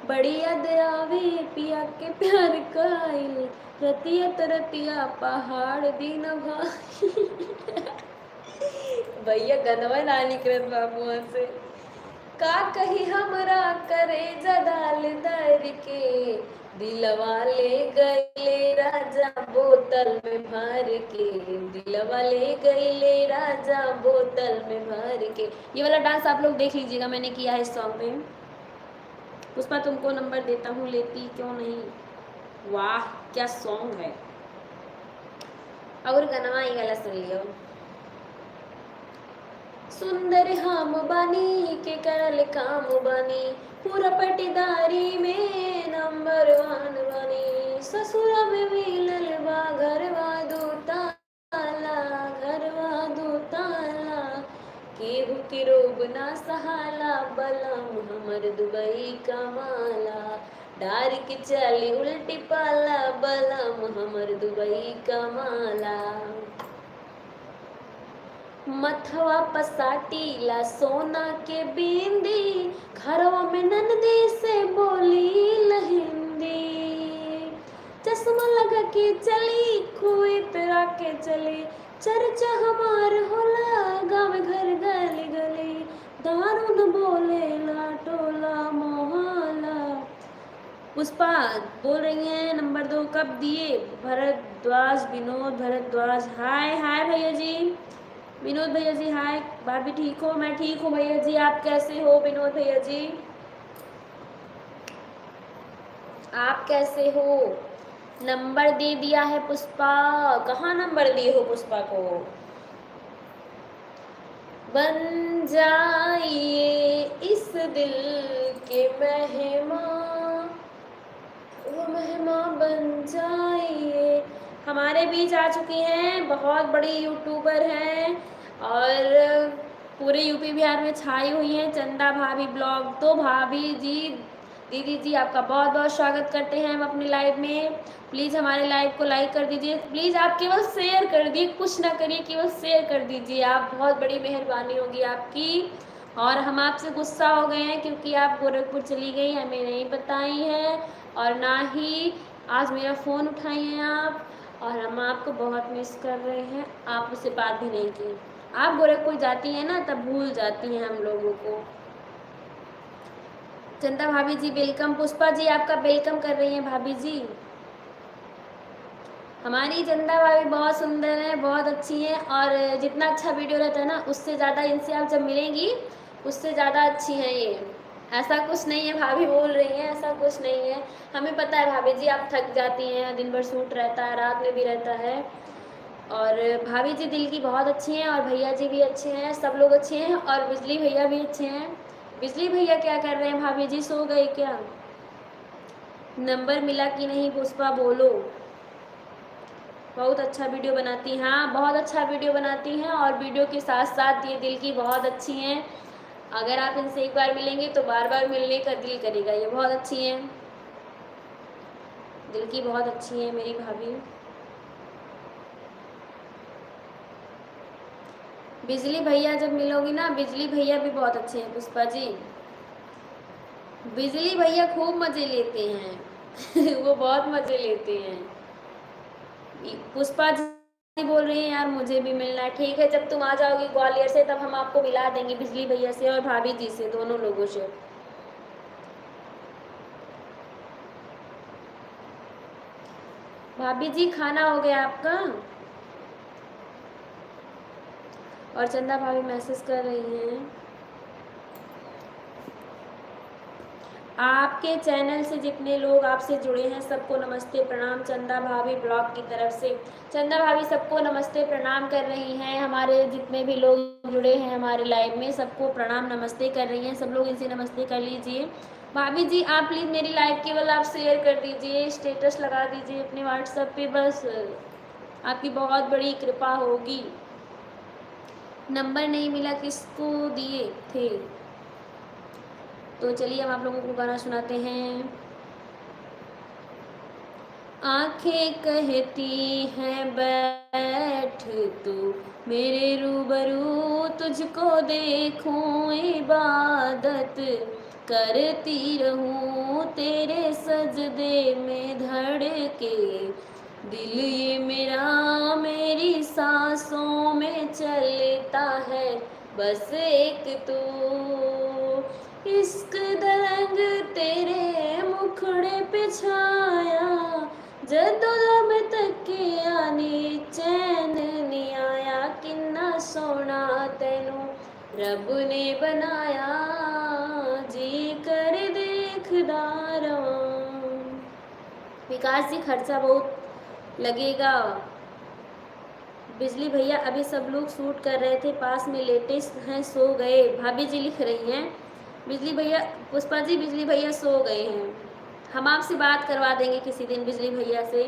बड़ी याद आवे पिया के प्यार काइल, रतिया तरतिया पहाड़ दिन भाई। भैया गनवा ना निकलत बाबू से। का कही हमरा करे जदाल दर के, दिलवा ले गईले राजा बोतल में भर के, दिलवा ले गईले राजा बोतल में भर के। ये वाला डांस आप लोग देख लीजिएगा, मैंने किया है इस सॉन्ग पे। पुष्पा तुमको नंबर देता हूँ, लेती क्यों नहीं। वाह क्या सॉन्ग है। और गनवा ये वाला सुन लियो। सुंदर हम बानी के करल काम बानी, पूरा पटीदारी में नंबर 1 बानी, ससुरा में मिलल बा घरवा दो ताला, घरवा रोब ना सहाला, बलम हमर दुबई का माला। डार के चली उल्टी पाला, बलम हमर दुबई का माला। मथवा पसाटीला सोना के बिंदी, घरवा में नंदी से बोली लहिंदी। चश्मा लगा के चली, खुई तरा के चली, चर्चा हमार होला गाँव घर गली गली। दारू न बोले ला टोला मोहल्ला। पुष्पा बोल रही हैं नंबर 2 कब दिए? भरद्वाज, विनोद भरद्वाज। हाय हाय भैया जी, विनोद भैया जी हाय। भाभी ठीक हो? मैं ठीक हूँ भैया जी, आप कैसे हो विनोद भैया जी? आप कैसे हो? नंबर दे दिया है पुष्पा। कहाँ नंबर दिए हो पुष्पा को? बन जाइए इस दिल के मेहमान, वो मेहमान बन जाइए। हमारे बीच आ चुकी हैं, बहुत बड़ी यूट्यूबर हैं और पूरे यूपी बिहार में छाई हुई हैं, चंदा भाभी ब्लॉग। तो भाभी जी, दीदी जी, आपका बहुत बहुत स्वागत करते हैं हम अपनी लाइव में। प्लीज़ हमारे लाइव को लाइक कर दीजिए। प्लीज़ आप केवल शेयर कर दिए, कुछ ना करिए, केवल शेयर कर दीजिए आप, बहुत बड़ी मेहरबानी होगी आपकी। और हम आपसे गुस्सा हो गए हैं क्योंकि आप गोरखपुर चली गई, हमें नहीं बताई है और ना ही आज मेरा फ़ोन उठाई हैं आप, और हम आपको बहुत मिस कर रहे हैं। आप उससे बात भी नहीं की। आप गोरखपुर जाती हैं ना, तब भूल जाती हैं हम लोगों को। चंदा भाभी जी वेलकम। पुष्पा जी आपका वेलकम कर रही हैं भाभी जी। हमारी चंदा भाभी बहुत सुंदर है, बहुत अच्छी हैं और जितना अच्छा वीडियो रहता है ना, उससे ज़्यादा इनसे आप जब मिलेंगी उससे ज़्यादा अच्छी हैं ये। ऐसा कुछ नहीं है, भाभी बोल रही हैं ऐसा कुछ नहीं है। हमें पता है भाभी जी आप थक जाती हैं, दिन भर शूट रहता है, रात में भी रहता है। और भाभी जी दिल की बहुत अच्छी हैं और भैया जी भी अच्छे हैं, सब लोग अच्छे हैं और बिजली भैया भी अच्छे हैं। बिजली भैया क्या कर रहे हैं भाभी जी, सो गए क्या? नंबर मिला कि नहीं पुष्पा बोलो। बहुत अच्छा वीडियो बनाती हैं, हाँ बहुत अच्छा वीडियो बनाती हैं और वीडियो के साथ साथ ये दिल की बहुत अच्छी हैं। अगर आप इनसे एक बार मिलेंगे तो बार बार मिलने का दिल करेगा। ये बहुत अच्छी हैं, दिल की बहुत अच्छी हैं मेरी भाभी। बिजली भैया जब मिलोगी ना, बिजली भैया भी बहुत अच्छे हैं पुष्पा जी। बिजली भैया खूब मज़े लेते हैं वो बहुत मज़े लेते हैं। पुष्पा जी बोल रही हैं यार मुझे भी मिलना है। ठीक है, जब तुम आ जाओगी ग्वालियर से तब हम आपको मिला देंगे बिजली भैया से और भाभी जी से, दोनों लोगों से। भाभी जी खाना हो गया आपका? और चंदा भाभी मैसेज कर रही हैं आपके चैनल से जितने लोग आपसे जुड़े हैं सबको नमस्ते प्रणाम चंदा भाभी ब्लॉग की तरफ से। चंदा भाभी सबको नमस्ते प्रणाम कर रही हैं, हमारे जितने भी लोग जुड़े हैं हमारे लाइव में सबको प्रणाम नमस्ते कर रही हैं। सब लोग इनसे नमस्ते कर लीजिए। भाभी जी आप प्लीज़ मेरी लाइव केवल आप शेयर कर दीजिए, स्टेटस लगा दीजिए अपने व्हाट्सएप पे, बस आपकी बहुत बड़ी कृपा होगी। नंबर नहीं मिला किसको दिए थे? तो चलिए हम आप लोगों को गाना सुनाते हैं। आंखें कहती हैं बैठ तू मेरे रूबरू, तुझको देखूं इबादत करती रहूं तेरे सजदे में धड़के दिल ये मेरा मेरी सांसों में चलता है बस एक तू। इश्क दरंग तेरे मुखड़े पे छाया, जदों में तक के आने चैन नहीं आया। किन्ना सोना तेनू रब ने बनाया, जी कर देखदा रवां। विकास जी खर्चा बहुत लगेगा। बिजली भैया अभी सब लोग शूट कर रहे थे, पास में लेटेस्ट हैं, सो गए। भाभी जी लिख रही हैं बिजली भैया, पुष्पा जी बिजली भैया सो गए हैं। हम आपसे बात करवा देंगे किसी दिन बिजली भैया से।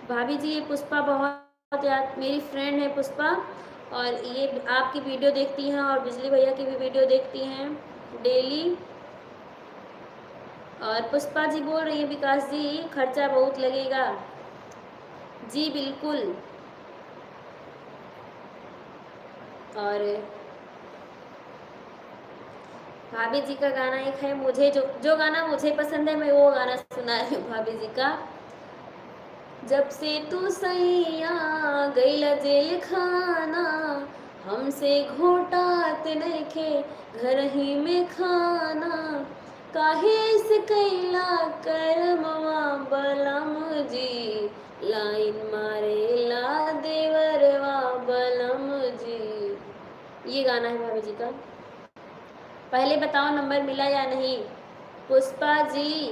भाभी जी ये पुष्पा बहुत याद, मेरी फ्रेंड है पुष्पा और ये आपकी वीडियो देखती हैं और बिजली भैया की भी वीडियो देखती हैं डेली। और पुष्पा जी बोल रही है विकास जी खर्चा बहुत लगेगा। जी बिल्कुल। और भाभी जी का गाना एक है, मुझे जो गाना मुझे पसंद है मैं वो गाना सुना रही हूँ भाभी जी का। जब से तू सैया गईला जेल खाना, हमसे घोटात नइखे घर ही में खाना, काहे से कैला करमवा बलम जी, लाइन मारेला देवरवा बलम जी। ये गाना है भाभी जी का। पहले बताओ नंबर मिला या नहीं। पुष्पा जी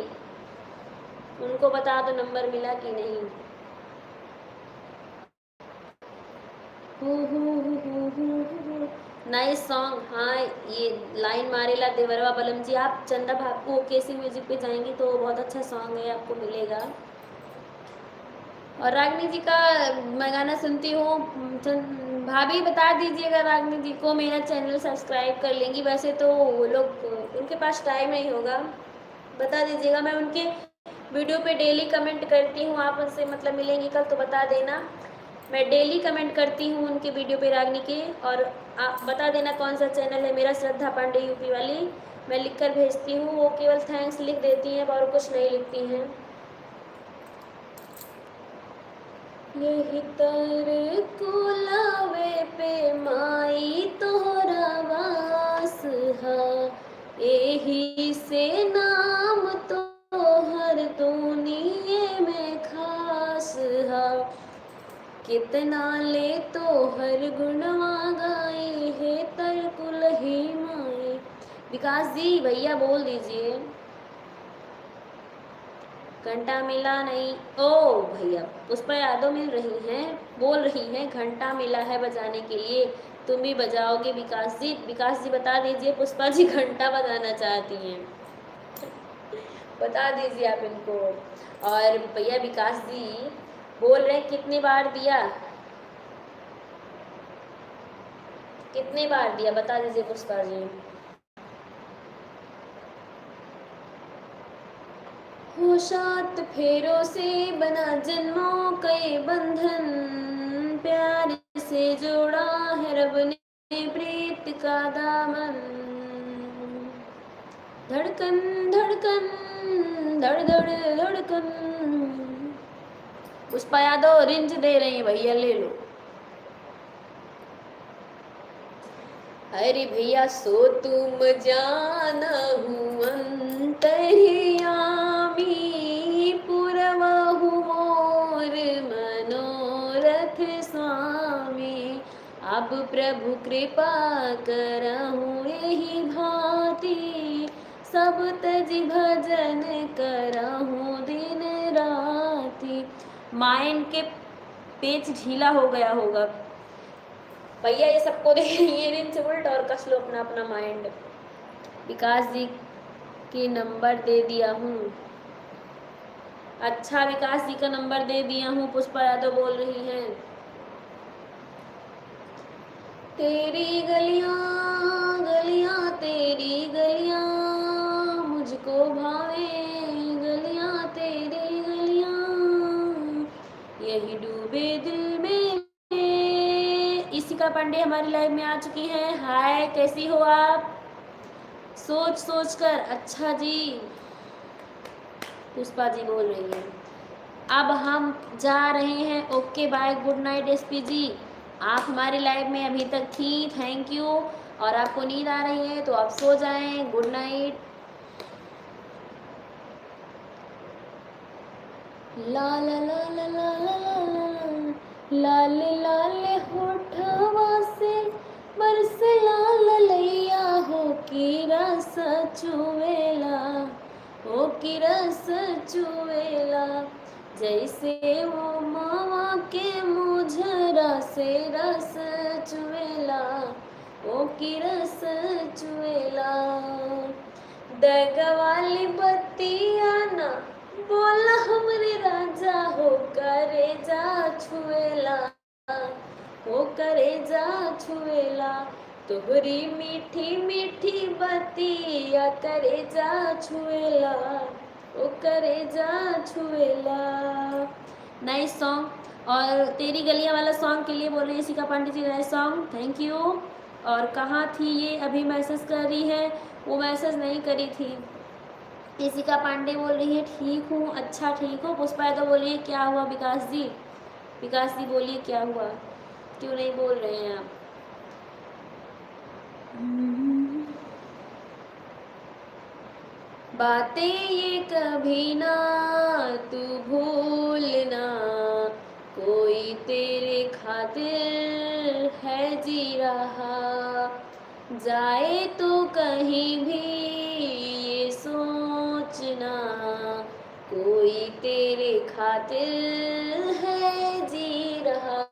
उनको बता दो नंबर मिला कि नहीं। Nice song. हाँ ये लाइन मारेला देवरवा बलम जी, आप चंदा भापू ओकेसी म्यूजिक पे जाएंगे तो बहुत अच्छा सॉन्ग है, आपको मिलेगा। और रागनी जी का मैं गाना सुनती हूँ। भाभी बता दीजिएगा रागनी जी को मेरा चैनल सब्सक्राइब कर लेंगी, वैसे तो वो लोग उनके पास टाइम नहीं होगा, बता दीजिएगा। मैं उनके वीडियो पे डेली कमेंट करती हूँ, आप उनसे मतलब मिलेंगी कल तो बता देना। मैं डेली कमेंट करती हूँ उनके वीडियो पे रागनी के, और आप बता देना कौन सा चैनल है मेरा, श्रद्धा पांडे यूपी वाली। मैं लिख कर भेजती हूँ, वो केवल थैंक्स लिख देती हैं और कुछ नहीं लिखती हैं। यही तर कुलावे पे माई तोहरा वास हा, एही से नाम तोहर दुनिये में खास हा, कितना ले तो हर गुणवा गाए है तर कुल ही माए। विकास जी भैया बोल दीजिए। घंटा मिला नहीं। ओ भैया पुष्पा यादव मिल रही हैं, बोल रही हैं घंटा मिला है बजाने के लिए, तुम भी बजाओगे विकास जी। विकास जी बता दीजिए पुष्पा जी घंटा बजाना चाहती हैं, बता दीजिए आप इनको। और भैया विकास जी बोल रहे हैं कितनी बार दिया, कितने बार दिया बता दीजिए पुष्पा जी। हो सात फेरों से बना जन्मों के बंधन, प्यार से जोड़ा है रब ने प्रीत का दामन, धड़कन धड़कन धड़ धड़ धड़कन। पुष्पा यादव रिंज दे रही है भैया, ले लो। अरे भैया सो तुम जाना हूँ अंतर्यामी, पुरवाहु मोर मनोरथ स्वामी, अब प्रभु कृपा करहूँ यही भांति, सब तज भजन करहूँ दिन राति। माइंड के पेच ढीला हो गया होगा भैया, ये सबको देखिए रिंच उल्ट और कस लो अपना अपना माइंड। विकास जी के नंबर दे दिया हूँ। अच्छा विकास जी का नंबर दे दिया हूँ, पुष्पा यादव बोल रही हैं। तेरी गलियां गलियां तेरी गलियां मुझको भावे, गलियां तेरी गलियां यही डूबे दिल में। इशिका पांडे हमारी लाइव में आ चुकी हैं। हाय कैसी हो आप? सोच सोच कर। अच्छा जी पुष्पा जी बोल रही हैं। अब हम जा रहे हैं, okay bye, good night SP ji. आप हमारी लाइव में अभी तक थी, थैंक यू। और आपको नींद आ रही है तो आप सो जाएं, गुड नाइट। ला ला ला ला ला ला लाल लाल होठवा से बरस लाल लैया, हो की रस चुवेला, हो की रस चुवेला, जैसे वो मावा के मुझरा से रस चुवेला, ओ की रस चुवेला। दगवाली बत्तिया ना बोला हमरे राजा, हो करे जा छुएला, हो करे जा छुएला, तोहरी मीठी मीठी बतिया करे जा छुएला, ओ करे जा छुएला। Nice song. और तेरी गलियां वाला सॉन्ग के लिए बोल रही है Shikha Pandey ji, nice song, thank you. और कहाँ थी ये, अभी मैसेज कर रही है, वो मैसेज नहीं करी थी। शिखा पांडे बोल रही है ठीक हूँ, अच्छा ठीक हो। पुष्पा तो बोलिए क्या हुआ विकास जी, विकास जी बोलिए क्या हुआ, क्यों नहीं बोल रहे हैं आप। बातें ये कभी ना तू भूलना, कोई तेरे खातिर है जी रहा, जाए तो कहीं भी ये सोचना, कोई तेरे खातिर है जी रहा,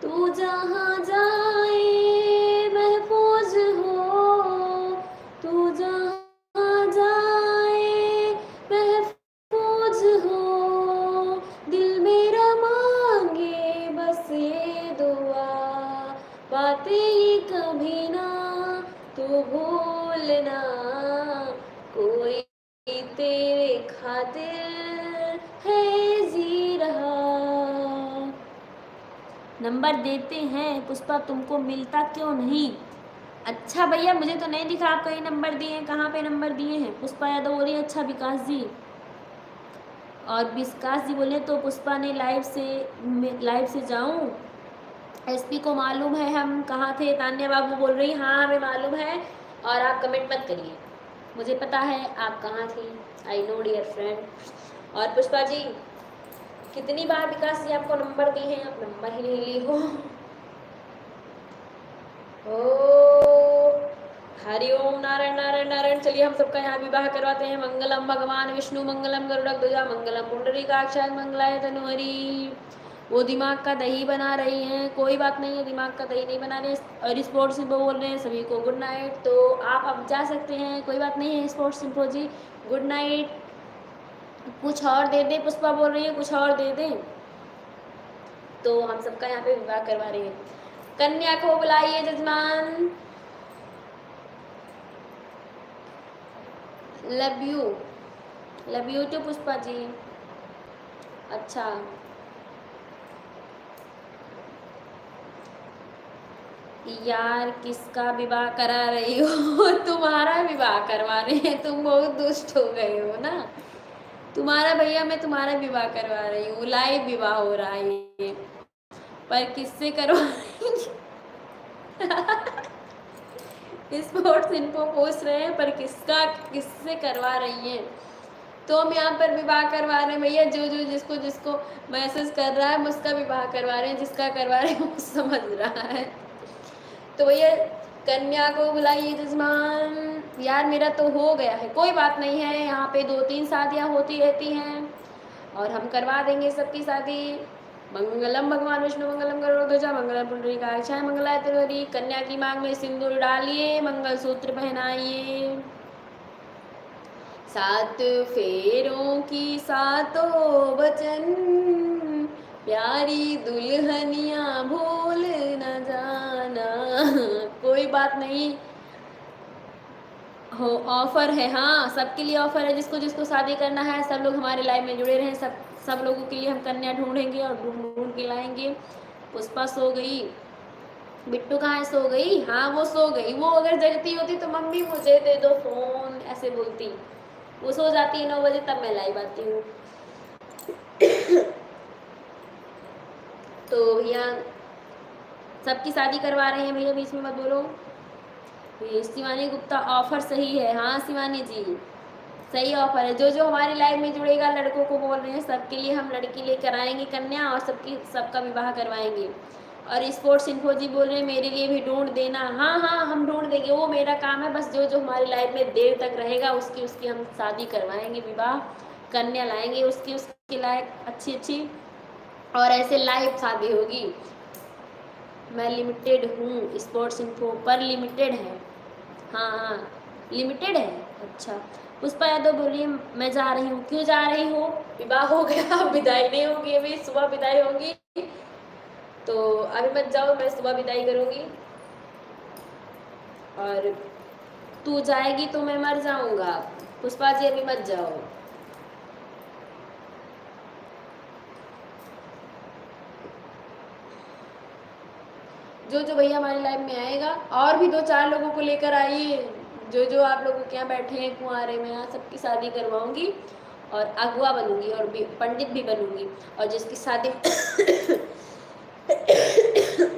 तू जहाँ जाए महफूज हो, तू जहाँ जाए महफूज हो, दिल मेरा मांगे बस ये दुआ, बातें ये कभी ना तू भूलना, कोई तेरे खातिर है जी रहा। नंबर देते हैं पुष्पा, तुमको मिलता क्यों नहीं। अच्छा भैया मुझे तो नहीं दिखा आप कहीं नंबर दिए हैं, कहाँ पे नंबर दिए हैं। पुष्पा यादव बोलिए अच्छा विकास जी, और विकास जी बोले तो पुष्पा ने लाइव से जाऊं, एसपी को मालूम है हम कहाँ थे। तान्या बाबू बोल रही हाँ हमें मालूम है, और आप कमेंट मत करिए, मुझे पता है आप कहाँ थी, आई नो डियर फ्रेंड। और पुष्पा जी कितनी बार विकास जी आपको नंबर दिए हैं, आप नंबर ही नहीं ली हो। ओ हरिओम नारायण नारायण नारायण। चलिए हम सबका यहाँ विवाह करवाते हैं। मंगलम भगवान विष्णु, मंगलम गरुड़ध्वजा, मंगलम पुंडरीकाक्षाय, मंगलाय तनोहरि। वो दिमाग का दही बना रही हैं, कोई बात नहीं है, दिमाग का दही नहीं बना रहे। और स्पोर्ट्स सिंपो बोल रहे हैं सभी को गुड नाइट, तो आप अब जा सकते हैं, कोई बात नहीं है। स्पोर्ट्स सिंपो जी गुड नाइट। कुछ और दे दे, पुष्पा बोल रही है कुछ और दे दें, तो हम सबका यहाँ पे विवाह करवा रहे हैं। कन्या को बुलाइए जजमान। Love you to Pushpa ji. अच्छा यार किसका विवाह करा रही हो। तुम्हारा विवाह करवा रहे हैं, तुम बहुत दुष्ट हो गए हो ना। तुम्हारा भैया मैं तुम्हारा विवाह करवा रही हूँ, लाइव विवाह हो रहा है ये, पर किससे करवा रही। स्पोर्ट्स इनको पूछ रहे हैं पर किससे करवा रही हैं, तो हम यहाँ पर विवाह करवा रहे हैं भैया। जो जिसको जिसको मैसेज कर रहा है हम उसका विवाह करवा रहे हैं, जिसका करवा रहे हैं वो समझ रहा है। तो भैया कन्या को बुलाइए जजमान। यार मेरा तो हो गया है, कोई बात नहीं है, यहाँ पे 2-3 शादियाँ होती रहती हैं और हम करवा देंगे सबकी शादी। मंगलम भगवान विष्णु, मंगलम गरुड़ध्वजा, मंगलम पुंडरीकाक्षाय, मंगलाय तनोहरि। कन्या की मांग में सिंदूर डालिए, मंगलसूत्र पहनाइए। 7 फेरों की सातों वचन, प्यारी दुल्हनिया भूल न जाना। कोई बात नहीं हो, ऑफर है, हाँ सबके लिए ऑफर है। जिसको जिसको शादी करना है सब लोग हमारे लाइव में जुड़े रहें। सब लोगों के लिए हम कन्या ढूंढेंगे और ढूंढ के लाएंगे। पुष्पा सो गई, बिट्टू कहाँ है, सो गई, हाँ वो सो गई। वो अगर जगती होती तो मम्मी मुझे दे दो फोन ऐसे बोलती, वो सो जाती है 9 बजे, तब मैं लाइव आती हूँ। तो भैया सबकी शादी करवा रहे हैं भैया, बीच में मत बोलो। शिवानी गुप्ता ऑफर सही है, हाँ शिवानी जी सही ऑफर है। जो हमारे लाइव में जुड़ेगा लड़कों को बोल रहे हैं सबके लिए हम लड़की लेकर आएंगे कन्या, और सबका विवाह करवाएंगे। और स्पोर्ट्स इन्फो जी बोल रहे हैं मेरे लिए भी ढूंढ देना। हाँ हाँ हम ढूंढ देंगे, वो मेरा काम है। बस जो हमारी लाइफ में देर तक रहेगा उसकी हम शादी करवाएंगे, विवाह कन्या लाएंगे उसके लायक अच्छी, और ऐसे लाइव शादी होगी। मैं लिमिटेड हूँ, स्पोर्ट्स इन्फो पर लिमिटेड है। हाँ लिमिटेड है। अच्छा पुष्पा यादव बोलिए मैं जा रही हूँ। क्यों जा रही हो, विवाह हो गया, विदाई नहीं होगी, अभी सुबह विदाई होगी। तो अभी मत जाओ, मैं सुबह विदाई करूँगी। और तू जाएगी तो मैं मर जाऊँगा। पुष्पा जी अभी मत जाओ। जो जो भैया हमारी लाइफ में आएगा, और भी 2-4 लोगों को लेकर आइए। जो जो आप लोगों के यहाँ बैठे हैं कुंवारे में, यहाँ सबकी शादी करवाऊंगी और अगुआ बनूंगी और भी पंडित भी बनूंगी। और जिसकी शादी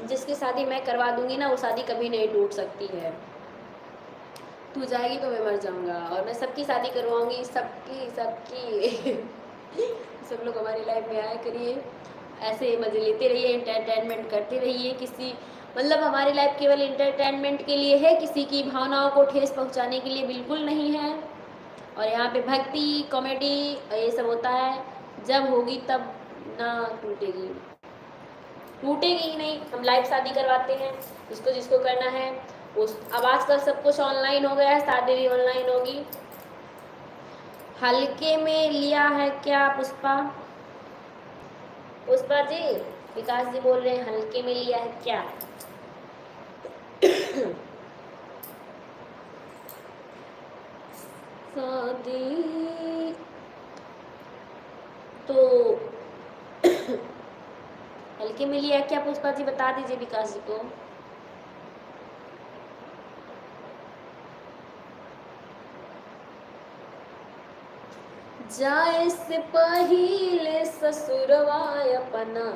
जिसकी शादी मैं करवा दूंगी ना, वो शादी कभी नहीं टूट सकती है। तू जाएगी तो मैं मर जाऊंगा और मैं सबकी शादी करवाऊंगी, सबकी सबकी सब लोग हमारी लाइफ में आया करिए, ऐसे मज़े लेते रहिए, एंटरटेनमेंट करते रहिए। किसी मतलब हमारी लाइफ केवल एंटरटेनमेंट के लिए है, किसी की भावनाओं को ठेस पहुंचाने के लिए बिल्कुल नहीं है। और यहाँ पे भक्ति कॉमेडी ये सब होता है, जब होगी तब ना टूटेगी, टूटेगी ही नहीं। हम लाइव शादी करवाते हैं, जिसको जिसको करना है उस। अब आजकल सब कुछ ऑनलाइन हो गया है, शादी भी ऑनलाइन होगी। हल्के में लिया है क्या पुष्पा? पुष्पा जी, विकास जी बोल रहे हैं हल्के में लिया है क्या? शादी तो हल्के में लिया है क्या पुष्पा जी, बता दीजिए विकास जी को। जाए से पहिले ससुरवा अपना,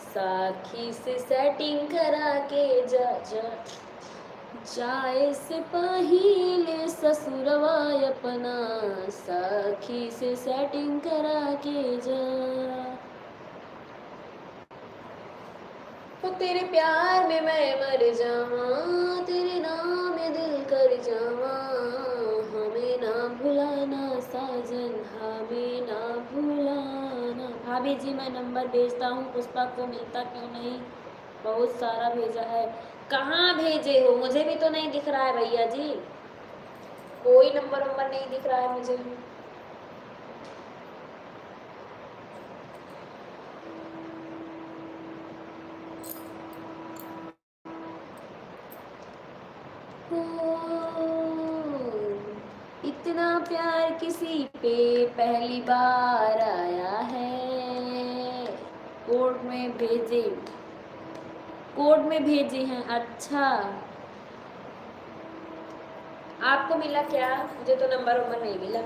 साखी से सेटिंग करा के जा जा। जाए से पहिले ससुरवा अपना, साखी से सेटिंग करा के जा। तो तेरे प्यार में मैं मर जावा, तेरे नाम में दिल कर जावा। हमें ना भुलाना साजन, हमें ना भुलाना। भाभी जी मैं नंबर भेजता हूँ, पुष्पा को मिलता क्यों नहीं? बहुत सारा भेजा है। कहाँ भेजे हो? मुझे भी तो नहीं दिख रहा है भैया जी, कोई नंबर वंबर नहीं दिख रहा है मुझे। इतना प्यार किसी पे पहली बार आया है। कोर्ट में भेजे, कोर्ट में भेजे हैं। अच्छा, आपको मिला क्या? मुझे तो नंबर वंबर नहीं मिला।